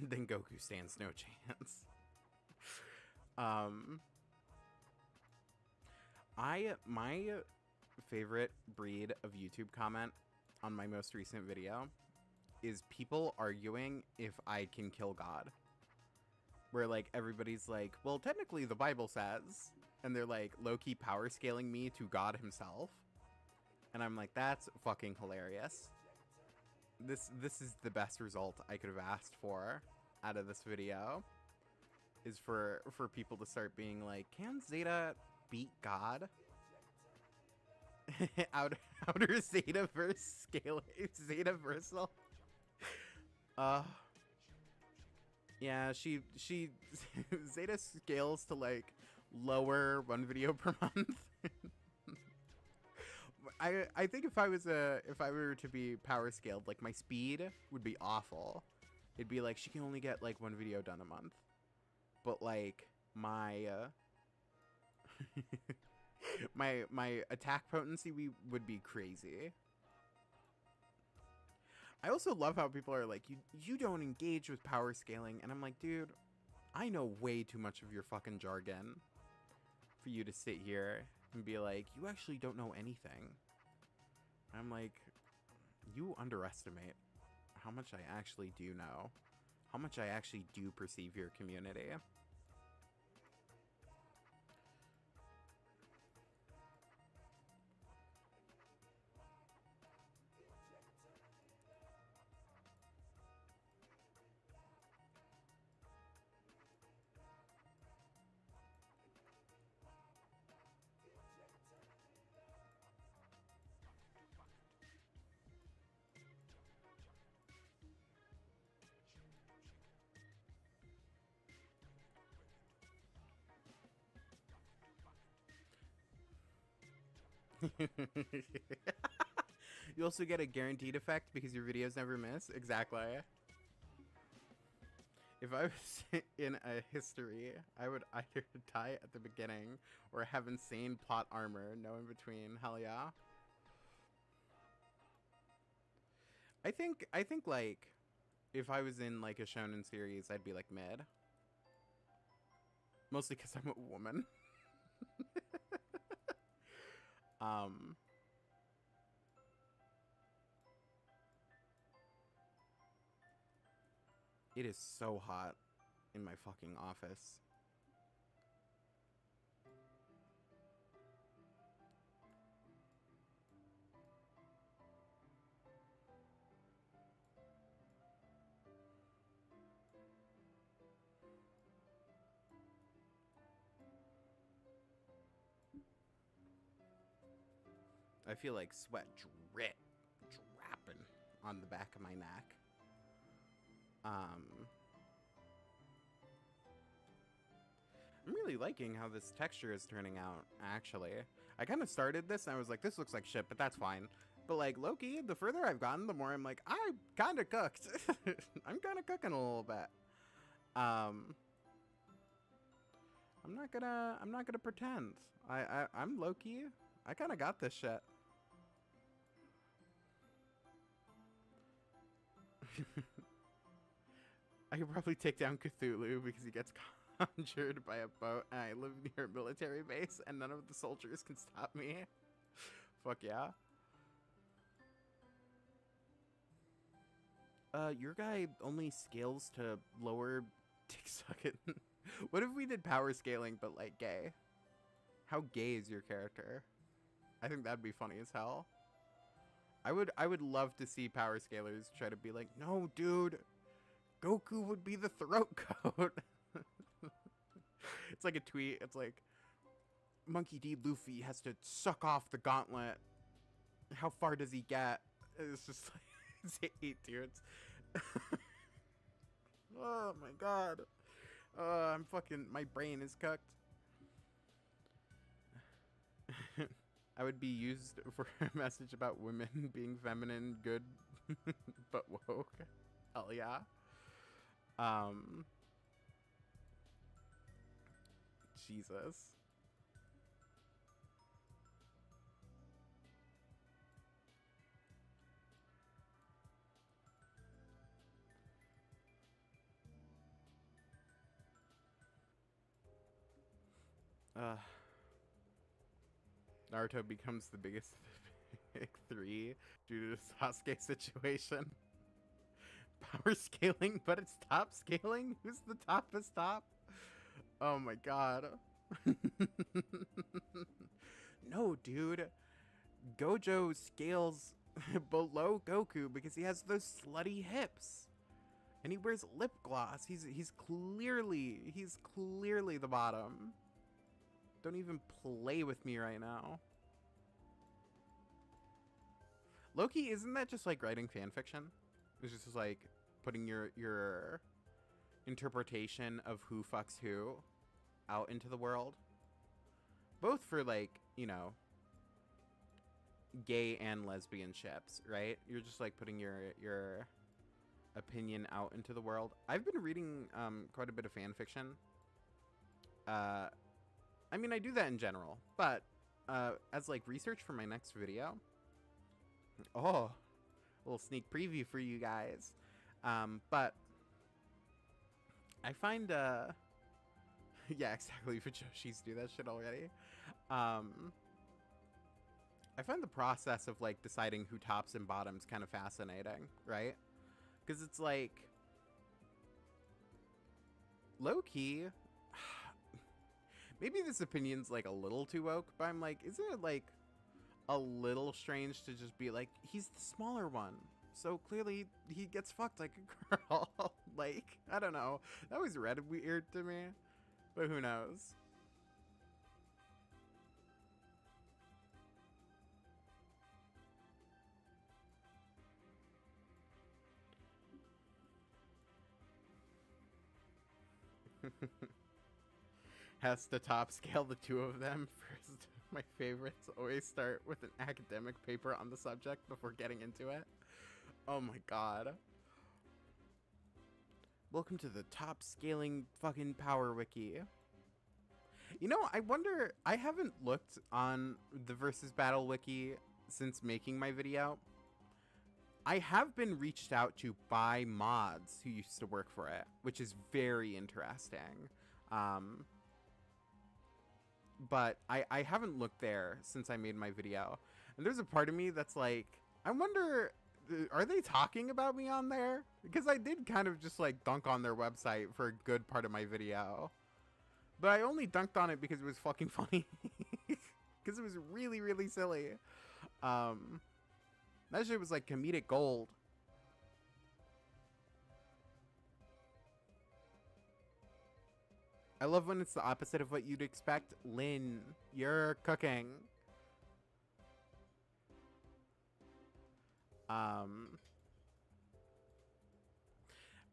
Then Goku stands no chance. My favorite breed of YouTube comment on my most recent video is people arguing if I can kill God. Where like everybody's like, well, technically the Bible says, and they're like low-key power scaling me to God himself. And I'm like, that's fucking hilarious. This is the best result I could have asked for out of this video. Is for people to start being like, can Zeta beat God? Outer Zeta versus scaling Zeta versal. Yeah, she Zeta scales to like lower one video per month. I think if I were to be power scaled, like my speed would be awful. It'd be like she can only get like one video done a month. But like my my attack potency would be crazy. I also love how people are like, you don't engage with power scaling, and I'm like, dude, I know way too much of your fucking jargon for you to sit here and be like, you actually don't know anything. I'm like, you underestimate how much I actually do know. How much I actually do perceive your community. You also get a guaranteed effect because your videos never miss. Exactly. If I was in a history, I would either die at the beginning or have insane plot armor. No in between. Hell yeah. I think like if I was in like a shonen series, I'd be like mid. Mostly because I'm a woman. It is so hot in my fucking office. I feel like sweat dropping on the back of my neck. I'm really liking how this texture is turning out, actually. I kind of started this and I was like, this looks like shit, but that's fine. But like, low-key, the further I've gotten, the more I'm like, I kind of cooked. I'm kind of cooking a little bit. I'm not gonna pretend. I'm low-key. I kind of got this shit. I could probably take down Cthulhu because he gets conjured by a boat and I live near a military base and none of the soldiers can stop me. Fuck yeah. Your guy only scales to lower dick sucking. What if we did power scaling but like gay? How gay is your character? I think that'd be funny as hell. I would love to see power scalers try to be like, no, dude, Goku would be the throat coat. It's like a tweet. It's like, Monkey D. Luffy has to suck off the gauntlet. How far does he get? It's just like, it's 8 dudes. Oh my god. I'm fucking, my brain is cooked. I would be used for a message about women being feminine, good, but woke. Hell yeah. Jesus. Naruto becomes the biggest of the big 3 due to the Sasuke situation. Power scaling, but it's top scaling? Who's the toppest top? Oh my god. No, dude. Gojo scales below Goku because he has those slutty hips. And he wears lip gloss. He's clearly the bottom. Don't even play with me right now. Loki, isn't that just like writing fan fiction? It's just like putting your interpretation of who fucks who out into the world. Both for like, you know, gay and lesbian ships, right? You're just like putting your opinion out into the world. I've been reading quite a bit of fan fiction. I mean, I do that in general, but as like research for my next video. Oh, a little sneak preview for you guys. But I find yeah, exactly. Fujoshis do that shit already. I find the process of like deciding who tops and bottoms kind of fascinating, right? Because it's like low key. Maybe this opinion's like a little too woke, but I'm like, isn't it like a little strange to just be like, he's the smaller one, so clearly he gets fucked like a girl? Like, I don't know. That was read weird to me, but who knows? Has to top scale the two of them first. My favorites always start with an academic paper on the subject before getting into it. Oh my god. Welcome to the top scaling fucking power wiki. You know, I wonder, I haven't looked on the versus battle wiki since making my video. I have been reached out to by mods who used to work for it, which is very interesting. But I haven't looked there since I made my video. And there's a part of me that's like, I wonder are they talking about me on there? Because I did kind of just like dunk on their website for a good part of my video. But I only dunked on it because it was fucking funny. Because it was really, really silly. That shit was like comedic gold. I love when it's the opposite of what you'd expect. Lynn, you're cooking. I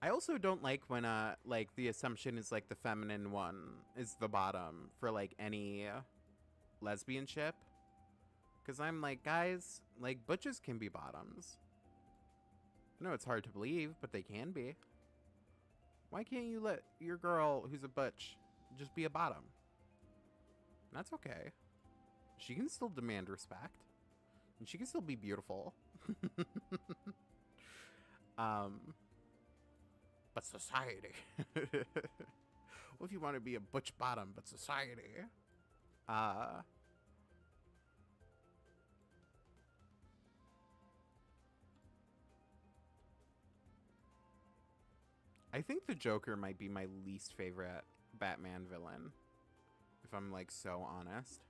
also don't like when like the assumption is like the feminine one is the bottom for like any lesbian ship. Cause I'm like, guys, like butches can be bottoms. I know it's hard to believe, but they can be. Why can't you let your girl who's a butch just be a bottom? That's okay. She can still demand respect. And she can still be beautiful. But society. What if you want to be a butch bottom, but society? I think the Joker might be my least favorite Batman villain, if I'm like so honest.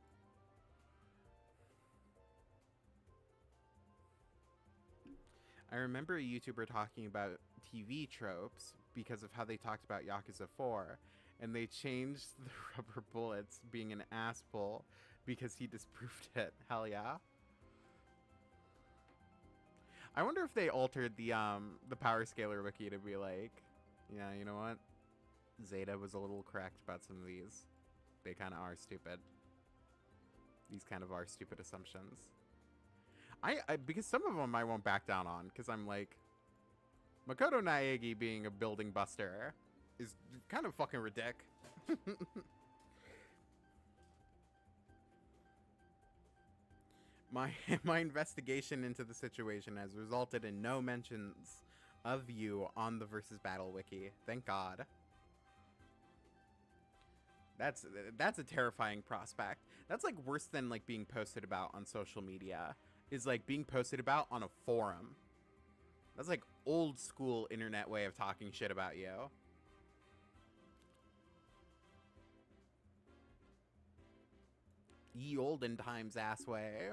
I remember a YouTuber talking about TV tropes because of how they talked about Yakuza 4, and they changed the rubber bullets being an ass pull because he disproved it. Hell yeah. I wonder if they altered the power scalar wiki to be like, yeah, you know what? Zeta was a little correct about some of these. They kind of are stupid. These kind of are stupid assumptions. Because some of them I won't back down on, because I'm like, Makoto Naegi being a building buster is kind of fucking ridiculous. My investigation into the situation has resulted in no mentions of you on the Versus Battle wiki. Thank God. That's a terrifying prospect. That's like worse than like being posted about on social media. Is like being posted about on a forum. That's like old school internet way of talking shit about you. Ye olden times ass way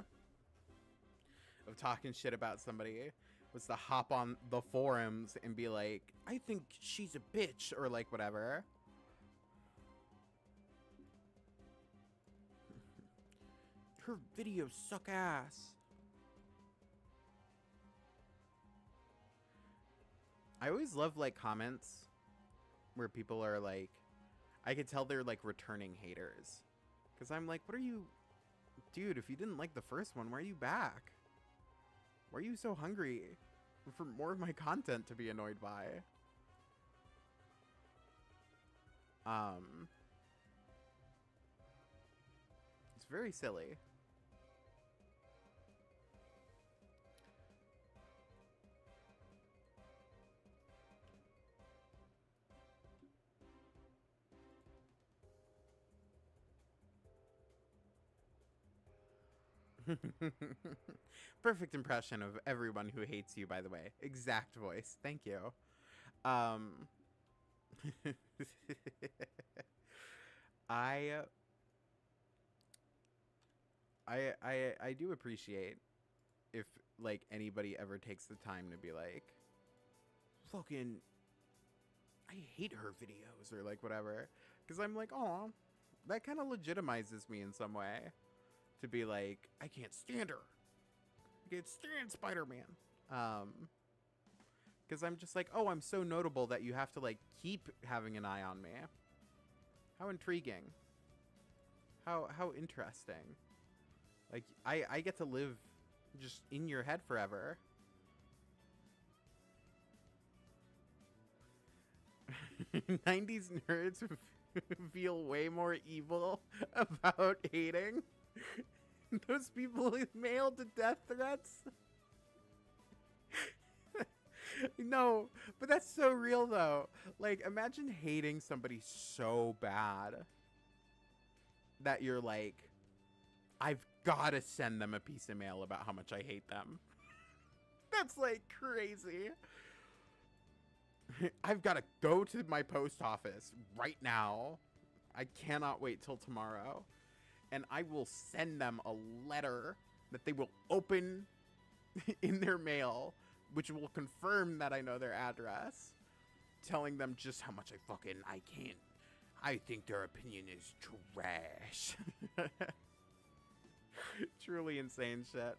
of talking shit about somebody was to hop on the forums and be like, I think she's a bitch, or like whatever. Her videos suck ass. I always love like comments where people are like, I could tell they're like returning haters. Cause I'm like, what are you, dude, if you didn't like the first one, why are you back? Why are you so hungry for more of my content to be annoyed by? It's very silly. Perfect impression of everyone who hates you, by the way. Exact voice. Thank you. I do appreciate if like anybody ever takes the time to be like, fucking, I hate her videos or like whatever, because I'm like, oh, that kind of legitimizes me in some way. To be like, I can't stand her. I can't stand Spider-Man. Because I'm just like, oh, I'm so notable that you have to like keep having an eye on me. How intriguing. How interesting. Like I get to live just in your head forever. '90s nerds feel way more evil about hating. Those people who mailed to death threats. No, but that's so real though. Like, imagine hating somebody so bad that you're like, I've got to send them a piece of mail about how much I hate them. That's like crazy. I've got to go to my post office right now. I cannot wait till tomorrow. And I will send them a letter that they will open in their mail, which will confirm that I know their address, telling them just how much I think their opinion is trash. Truly insane shit.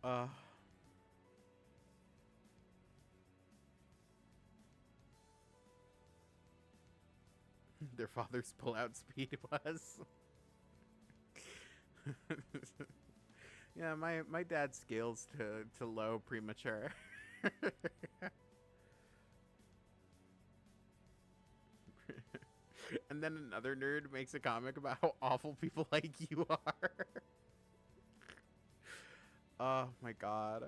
uh their father's pull-out speed was. Yeah, my dad scales to low premature. And then another nerd makes a comic about how awful people like you are. Oh my god.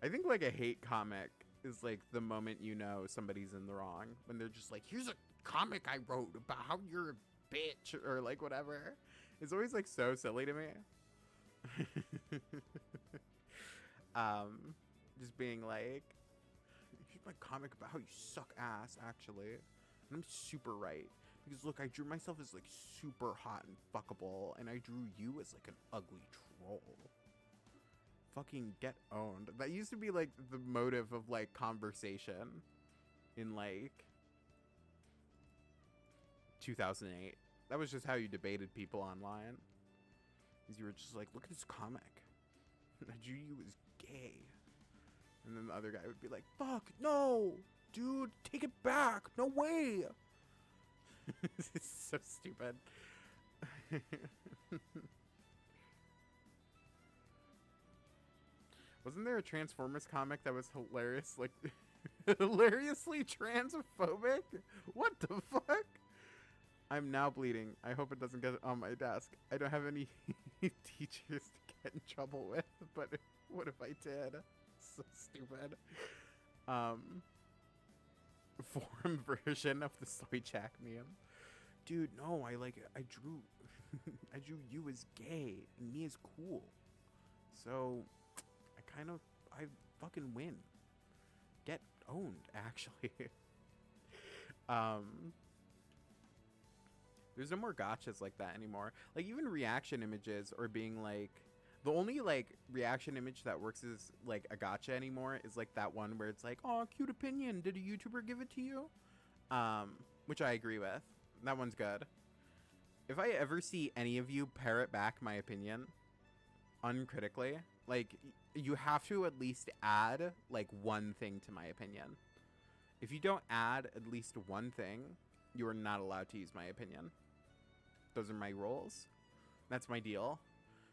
I think like a hate comic is like the moment you know somebody's in the wrong, when they're just like, here's a comic I wrote about how you're a bitch, or like whatever. It's always like so silly to me. Just being like, here's my comic about how you suck ass, actually. And I'm super right. Because look, I drew myself as like super hot and fuckable, and I drew you as like an ugly troll. Fucking get owned. That used to be like the motive of like conversation in like 2008. That was just how you debated people online. Because you were just like, look at this comic. I drew you as gay. And then the other guy would be like, fuck, no, dude, take it back. No way. It's so stupid. Wasn't there a Transformers comic that was hilarious, like hilariously transphobic? What the fuck? I'm now bleeding. I hope it doesn't get on my desk. I don't have any teachers to get in trouble with, but what if I did? So stupid. Forum version of the Soy Jack meme. Dude, no, I drew I drew you as gay and me as cool. So I fucking win. Get owned, actually. There's no more gotchas like that anymore. Like, even reaction images, or being like, the only like reaction image that works as like a gotcha anymore is like that one where it's like, oh, cute opinion, did a YouTuber give it to you? Which I agree with. That one's good. If I ever see any of you parrot back my opinion uncritically, like, you have to at least add like one thing to my opinion. If you don't add at least one thing, you are not allowed to use my opinion. Those are my rules. That's my deal.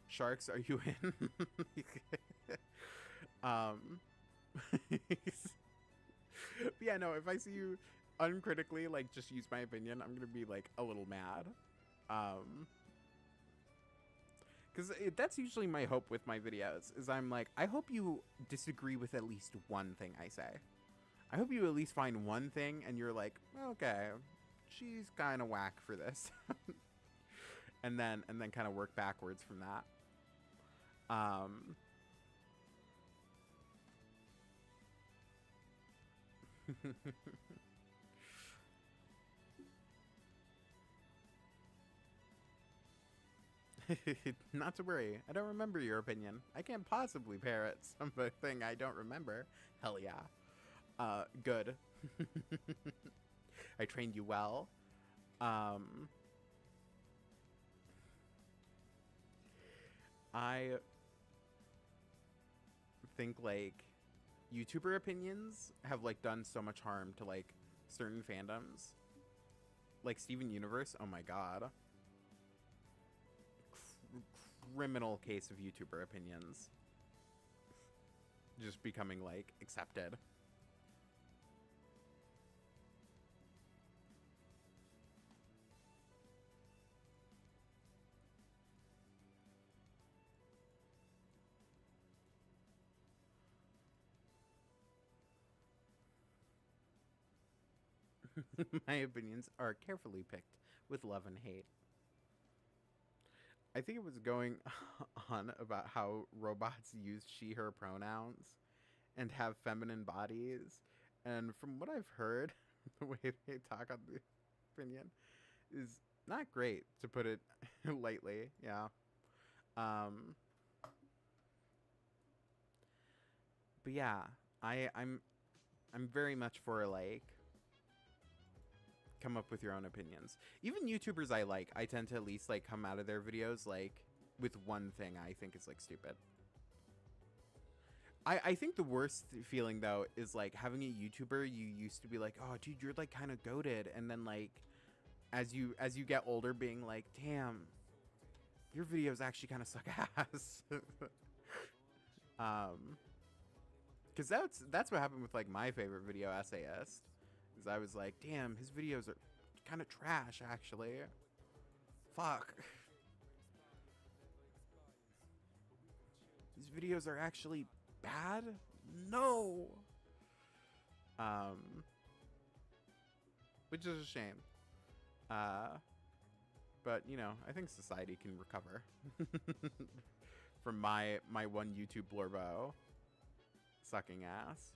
Sharks, are you in? Yeah, no, if I see you uncritically like just use my opinion, I'm gonna be like a little mad. Because that's usually my hope with my videos, is I'm like, I hope you disagree with at least one thing I say. I hope you at least find one thing and you're like, okay, she's kind of whack for this. and then kind of work backwards from that. Not to worry, I don't remember your opinion. I can't possibly parrot something I don't remember. Hell yeah. Good. I trained you well. I think like YouTuber opinions have like done so much harm to like certain fandoms. Like Steven Universe, oh my god. Criminal case of YouTuber opinions just becoming like accepted. My opinions are carefully picked with love and hate. I think it was going on about how robots use she, her pronouns and have feminine bodies. And from what I've heard, the way they talk on the opinion is not great, to put it lightly. Yeah. But yeah, I'm very much for like come up with your own opinions. Even YouTubers I like, I tend to at least like come out of their videos like with one thing I think is like stupid. I think the worst feeling though is like having a YouTuber you used to be like, oh dude, you're like kind of goated, and then like as you get older being like, damn, your videos actually kind of suck ass. Because that's what happened with like my favorite video essayist, is I was like, damn, his videos are kind of trash actually. Fuck. These videos are actually bad? No. Which is a shame. But you know, I think society can recover from my one YouTube blurbo sucking ass.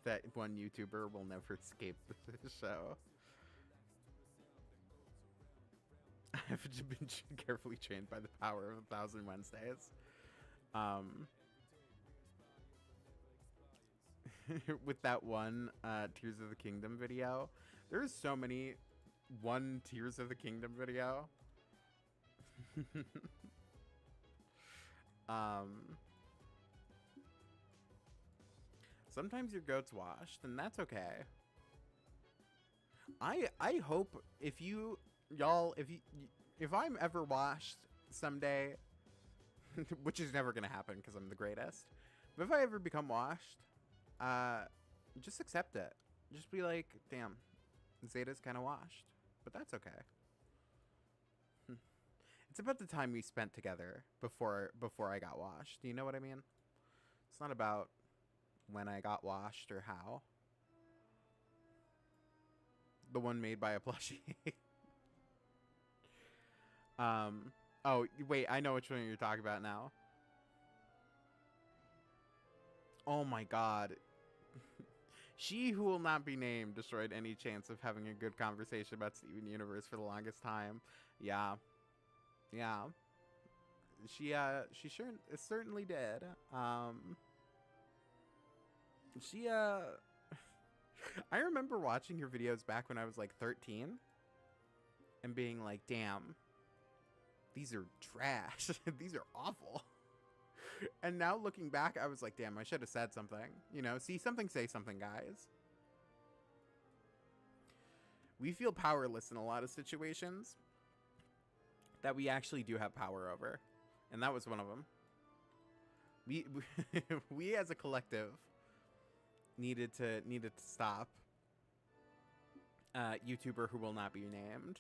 That one YouTuber will never escape the show. I've been carefully trained by the power of 1,000 Wednesdays. With that one Tears of the Kingdom video, there's so many one Tears of the Kingdom video. Sometimes your goat's washed, and that's okay. I hope if I'm ever washed someday, which is never gonna happen because I'm the greatest, but if I ever become washed, just accept it. Just be like, damn, Zeta's kind of washed, but that's okay. It's about the time we spent together before I got washed. Do you know what I mean? It's not about when I got washed or how. The one made by a plushie. Oh, wait, I know which one you're talking about now. Oh my god. She who will not be named destroyed any chance of having a good conversation about Steven Universe for the longest time. Yeah. Yeah. She certainly did. I remember watching her videos back when I was like 13 and being like, damn, these are trash. These are awful. And now looking back, I was like, damn, I should have said something. You know, see something, say something, guys. We feel powerless in a lot of situations that we actually do have power over. And that was one of them. We as a collective needed to stop YouTuber who will not be named.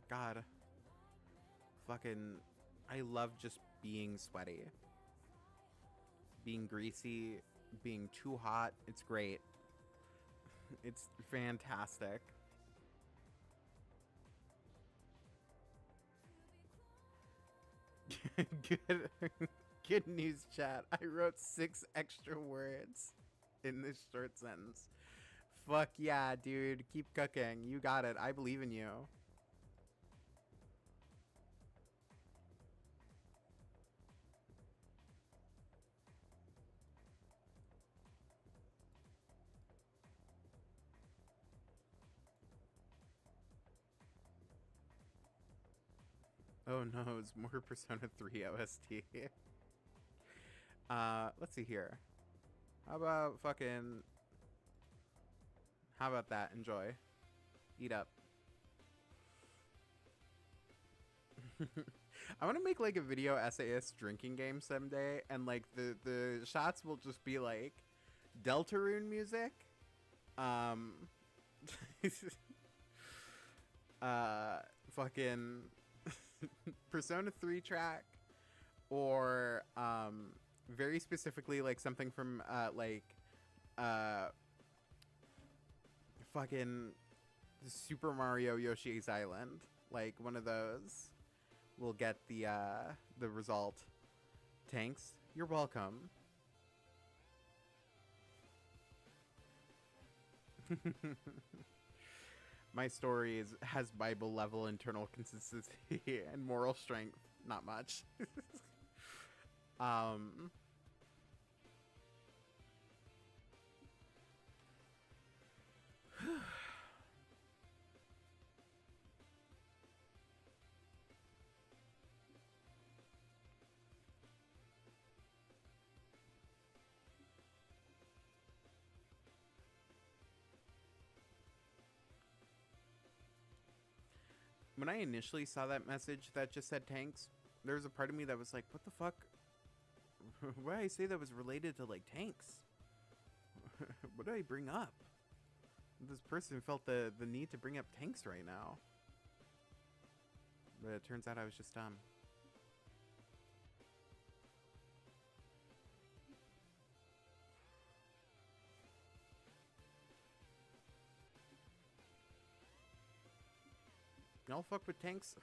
God. Fucking, I love just being sweaty. Being greasy being too hot. It's great. It's fantastic. Good, good news, chat. I wrote 6 extra words in this short sentence. Fuck yeah, dude. Keep cooking. You got it. I believe in you. Oh no, it's more Persona 3 OST. Let's see here. How about fucking... How about that? Enjoy. Eat up. I want to make like a video essayist drinking game someday, and like the shots will just be like Deltarune music, fucking Persona 3 track, or very specifically like something from fucking Super Mario Yoshi's Island, like one of those. Will get the result. Tanks, you're welcome. My story has Bible level internal consistency and moral strength. Not much. When I initially saw that message that just said tanks, there was a part of me that was like, what the fuck? Why did I say that was related to like tanks? What did I bring up? This person felt the need to bring up tanks right now. But it turns out I was just dumb. Y'all fuck with tanks?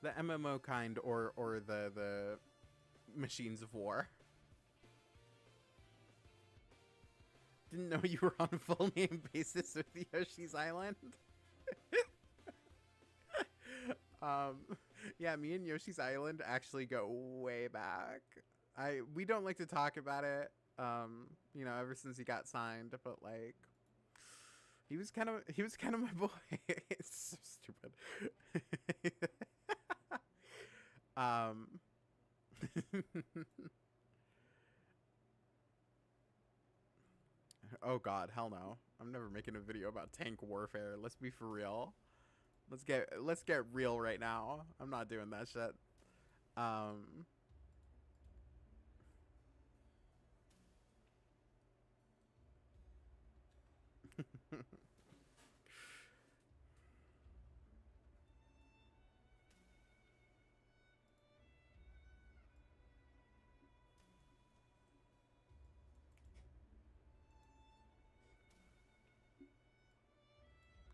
The MMO kind or the machines of war. Didn't know you were on a full name basis with Yoshi's Island. Yeah, me and Yoshi's Island actually go way back. We don't like to talk about it, you know, ever since he got signed, but like he was kind of my boy. It's so stupid. Oh god, hell no. I'm never making a video about tank warfare. Let's be for real. Let's get real right now. I'm not doing that shit.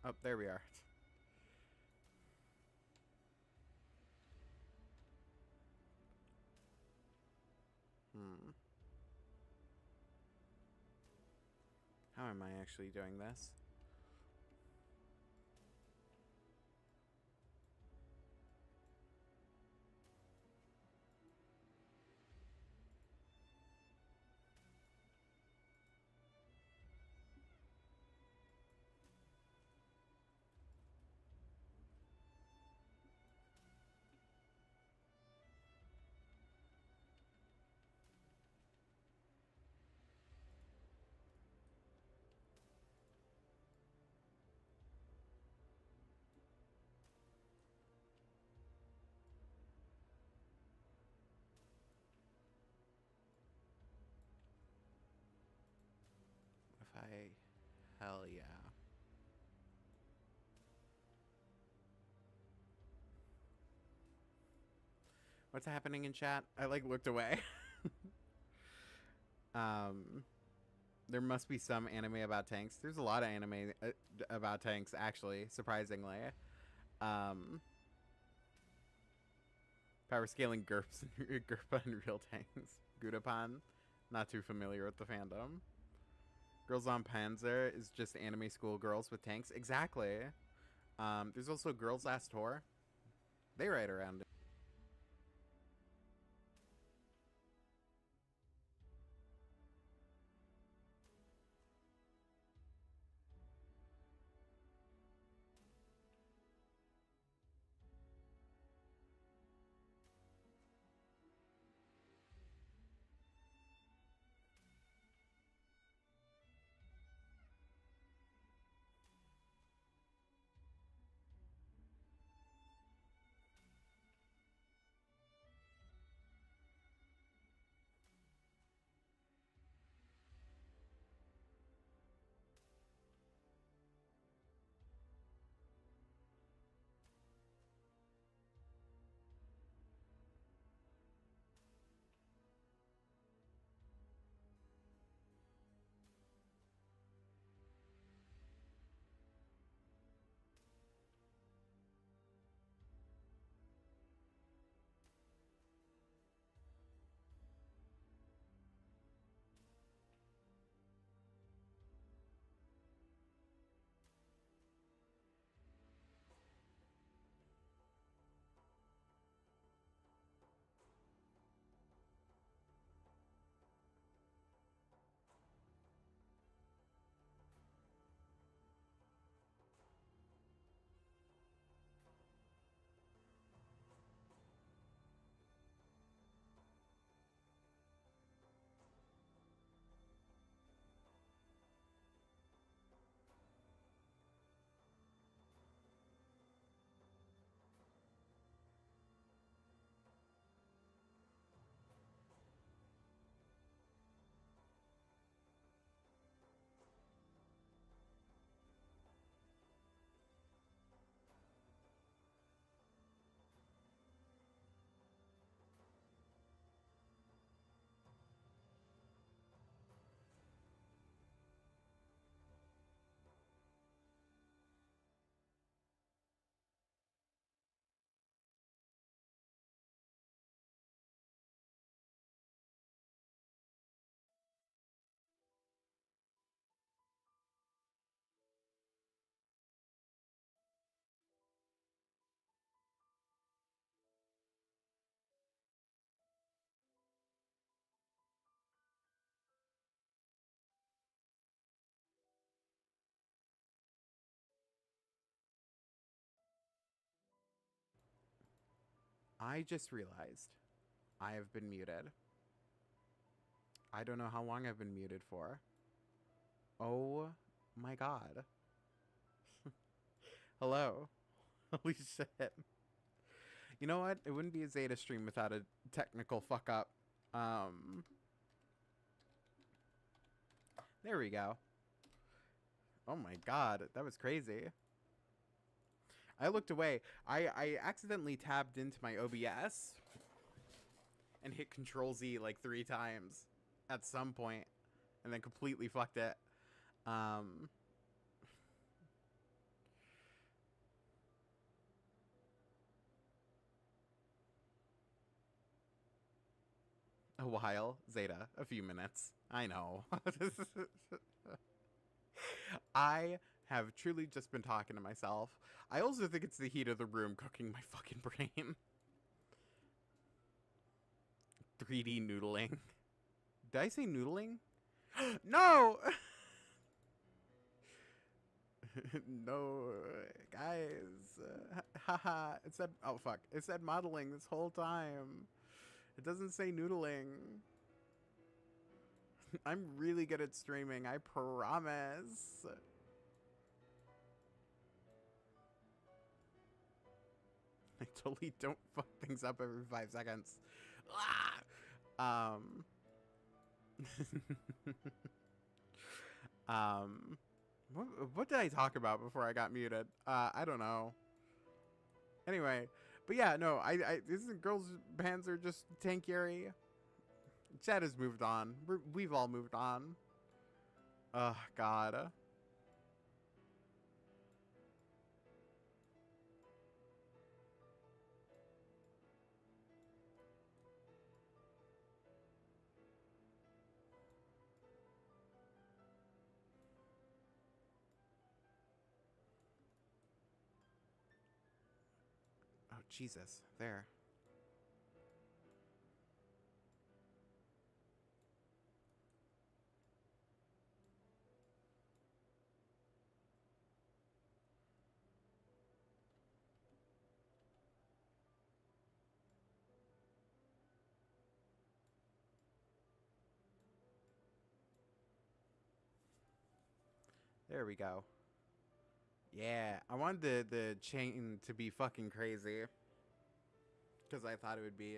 Oh, there we are. How am I actually doing this? Hell yeah. What's happening in chat? I like looked away. Um, there must be some anime about tanks. There's a lot of anime about tanks, actually, surprisingly. Um, Power scaling GURPS and GURPA and real tanks. Gudapan, not too familiar with the fandom. Girls on Panzer is just anime school girls with tanks. Exactly. There's also Girls Last Tour. They ride around. I just realized I have been muted. I don't know how long I've been muted for. Oh my god. Hello. Holy shit. You know what? It wouldn't be a Zeta stream without a technical fuck up. Um, there we go. Oh my god, that was crazy. I looked away. I accidentally tabbed into my OBS and hit Control Z like 3 times at some point and then completely fucked it. A while. Zeta. A few minutes. I know. I have truly just been talking to myself. I also think it's the heat of the room cooking my fucking brain. 3D noodling. Did I say noodling? No! No, guys. Haha. It said, oh fuck. It said modeling this whole time. It doesn't say noodling. I'm really good at streaming, I promise. I totally don't fuck things up every 5 seconds. Ah! What did I talk about before I got muted? I don't know. Anyway, but yeah, no, I this is Girls Bands are just tank Yuri. Chat has moved on. We've all moved on. Oh, God. Oh, Jesus. There. There we go. Yeah, I wanted the chain to be fucking crazy. Because I thought it would be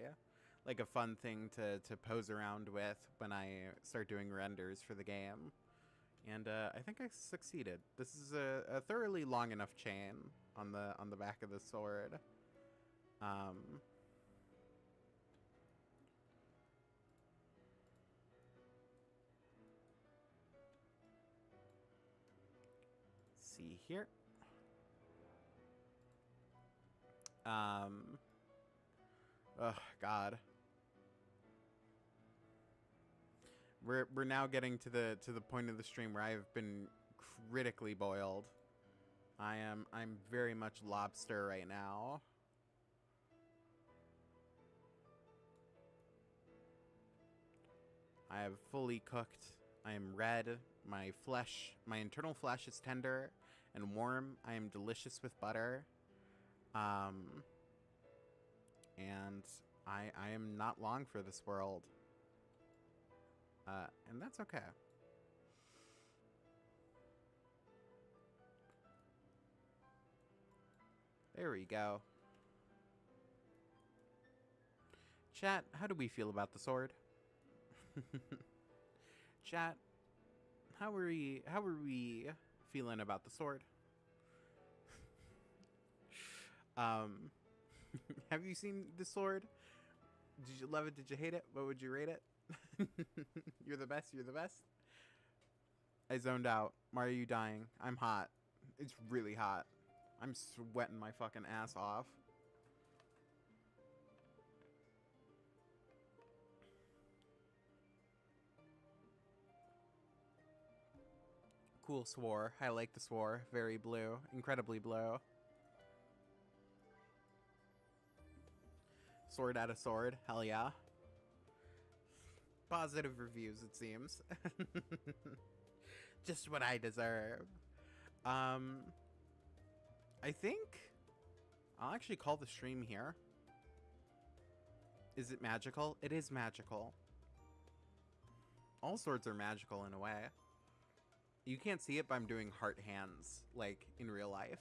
like a fun thing to pose around with when I start doing renders for the game. And I think I succeeded. This is a thoroughly long enough chain on the back of the sword. See here. Oh God. We're now getting to the point of the stream where I've been critically boiled. I'm very much lobster right now. I have fully cooked. I am red. My flesh, my internal flesh is tender and warm. I am delicious with butter. And I am not long for this world. And that's okay. There we go. Chat, how do we feel about the sword? Chat, how are we feeling about the sword? Have you seen the sword? Did you love it? Did you hate it? What would you rate it? You're the best. You're the best. I zoned out. Why are you dying? I'm hot. It's really hot. I'm sweating my fucking ass off. Cool swore. I like the swore. Very blue. Incredibly blue. Sword out of sword. Hell yeah. Positive reviews, it seems. Just what I deserve. I think I'll actually call the stream here. Is it magical? It is magical. All swords are magical in a way. You can't see it, but I'm doing heart hands, like, in real life.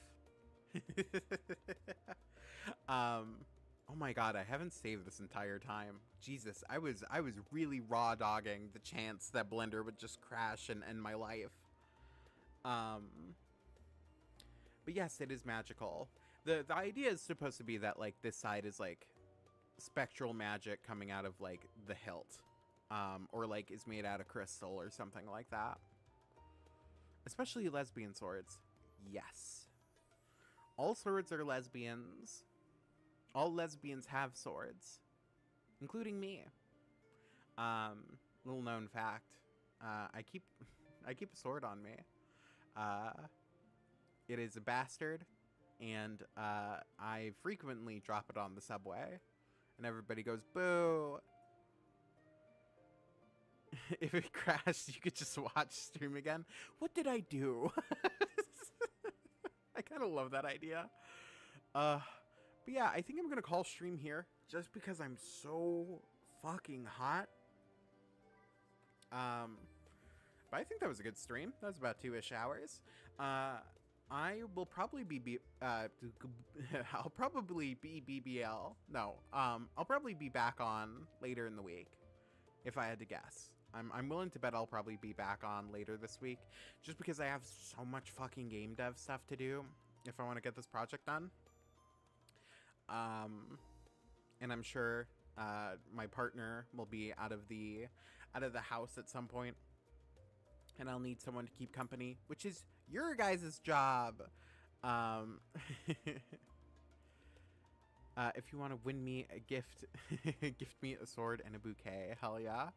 Oh my god, I haven't saved this entire time. Jesus, I was really raw dogging the chance that Blender would just crash and end my life. But yes, it is magical. The idea is supposed to be that, like, this side is, like, spectral magic coming out of, like, the hilt. Or, like, is made out of crystal or something like that. Especially lesbian swords. Yes. All swords are lesbians. All lesbians have swords. Including me. Little known fact. I keep a sword on me. It is a bastard. And I frequently drop it on the subway. And everybody goes, boo! If it crashed, you could just watch stream again. What did I do? I kind of love that idea. But yeah, I think I'm going to call stream here just because I'm so fucking hot. But I think that was a good stream. That was about 2-ish hours. I will probably be I'll probably be BBL. No, I'll probably be back on later in the week if I had to guess. I'm willing to bet I'll probably be back on later this week just because I have so much fucking game dev stuff to do if I want to get this project done. And I'm sure My partner will be out of the house at some point, and I'll need someone to keep company, which is your guys' job. If you want to win me a gift, gift me a sword and a bouquet. Hell yeah.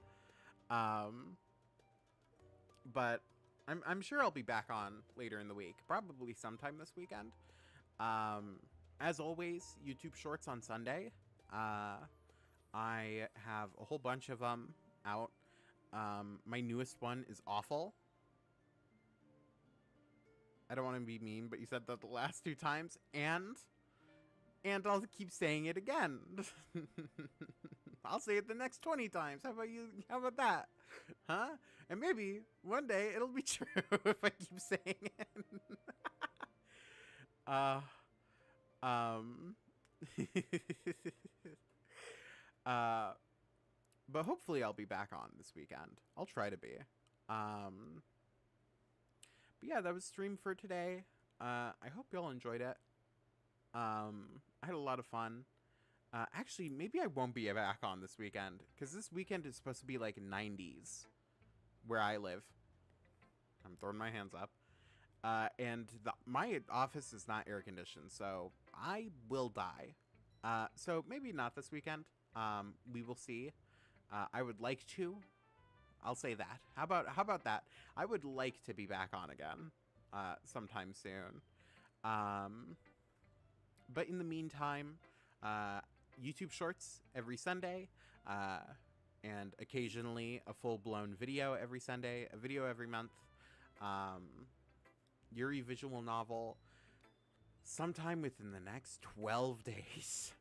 But I'm sure I'll be back on later in the week, probably sometime this weekend. As always, YouTube Shorts on Sunday. I have a whole bunch of them out. My newest one is awful. I don't want to be mean, but you said that the last 2 times, and I'll keep saying it again. I'll say it the next 20 times. How about you? How about that? Huh? And maybe one day it'll be true if I keep saying it. But hopefully I'll be back on this weekend. I'll try to be. But yeah, that was stream for today. I hope y'all enjoyed it. I had a lot of fun. Actually, maybe I won't be back on this weekend, because this weekend is supposed to be like 90s where I live. I'm throwing my hands up. And my office is not air conditioned, so I will die. So maybe not this weekend. We will see. I would like to. I'll say that. How about that? I would like to be back on again sometime soon. But in the meantime, YouTube Shorts every Sunday, and occasionally a full-blown video every Sunday, a video every month. Yuri visual novel sometime within the next 12 days.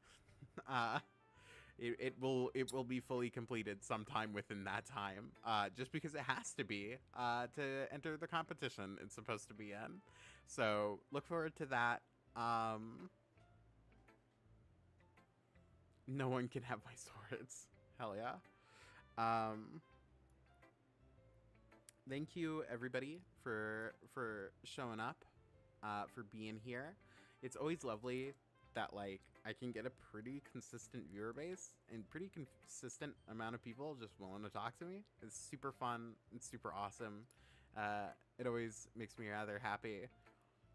It will be fully completed sometime within that time, just because it has to be to enter the competition it's supposed to be in. So look forward to that. No one can have my swords. Hell yeah. Thank you everybody for showing up, for being here. It's always lovely that like I can get a pretty consistent viewer base and pretty consistent amount of people just willing to talk to me. It's super fun. It's super awesome. It always makes me rather happy.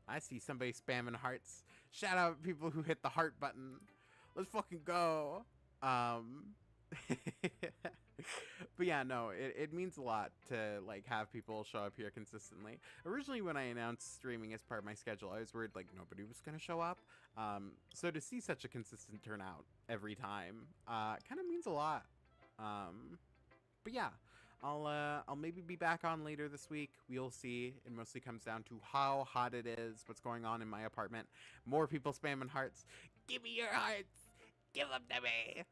I see somebody spamming hearts. Shout out people who hit the heart button. Let's fucking go. But yeah, no, it means a lot to like have people show up here consistently. Originally, when I announced streaming as part of my schedule, I was worried like nobody was gonna show up. So to see such a consistent turnout every time, kind of means a lot. But yeah, I'll maybe be back on later this week. We'll see. It mostly comes down to how hot it is, what's going on in my apartment. More people spamming hearts. Give me your hearts. Give them to me.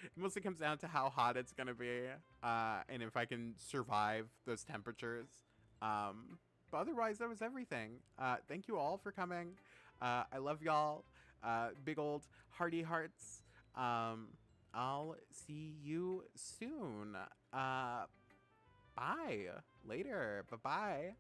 It mostly comes down to how hot it's gonna be, and if I can survive those temperatures. But otherwise, that was everything. Thank you all for coming. I love y'all. Big old hearty hearts. I'll see you soon. Bye. Later. Bye-bye.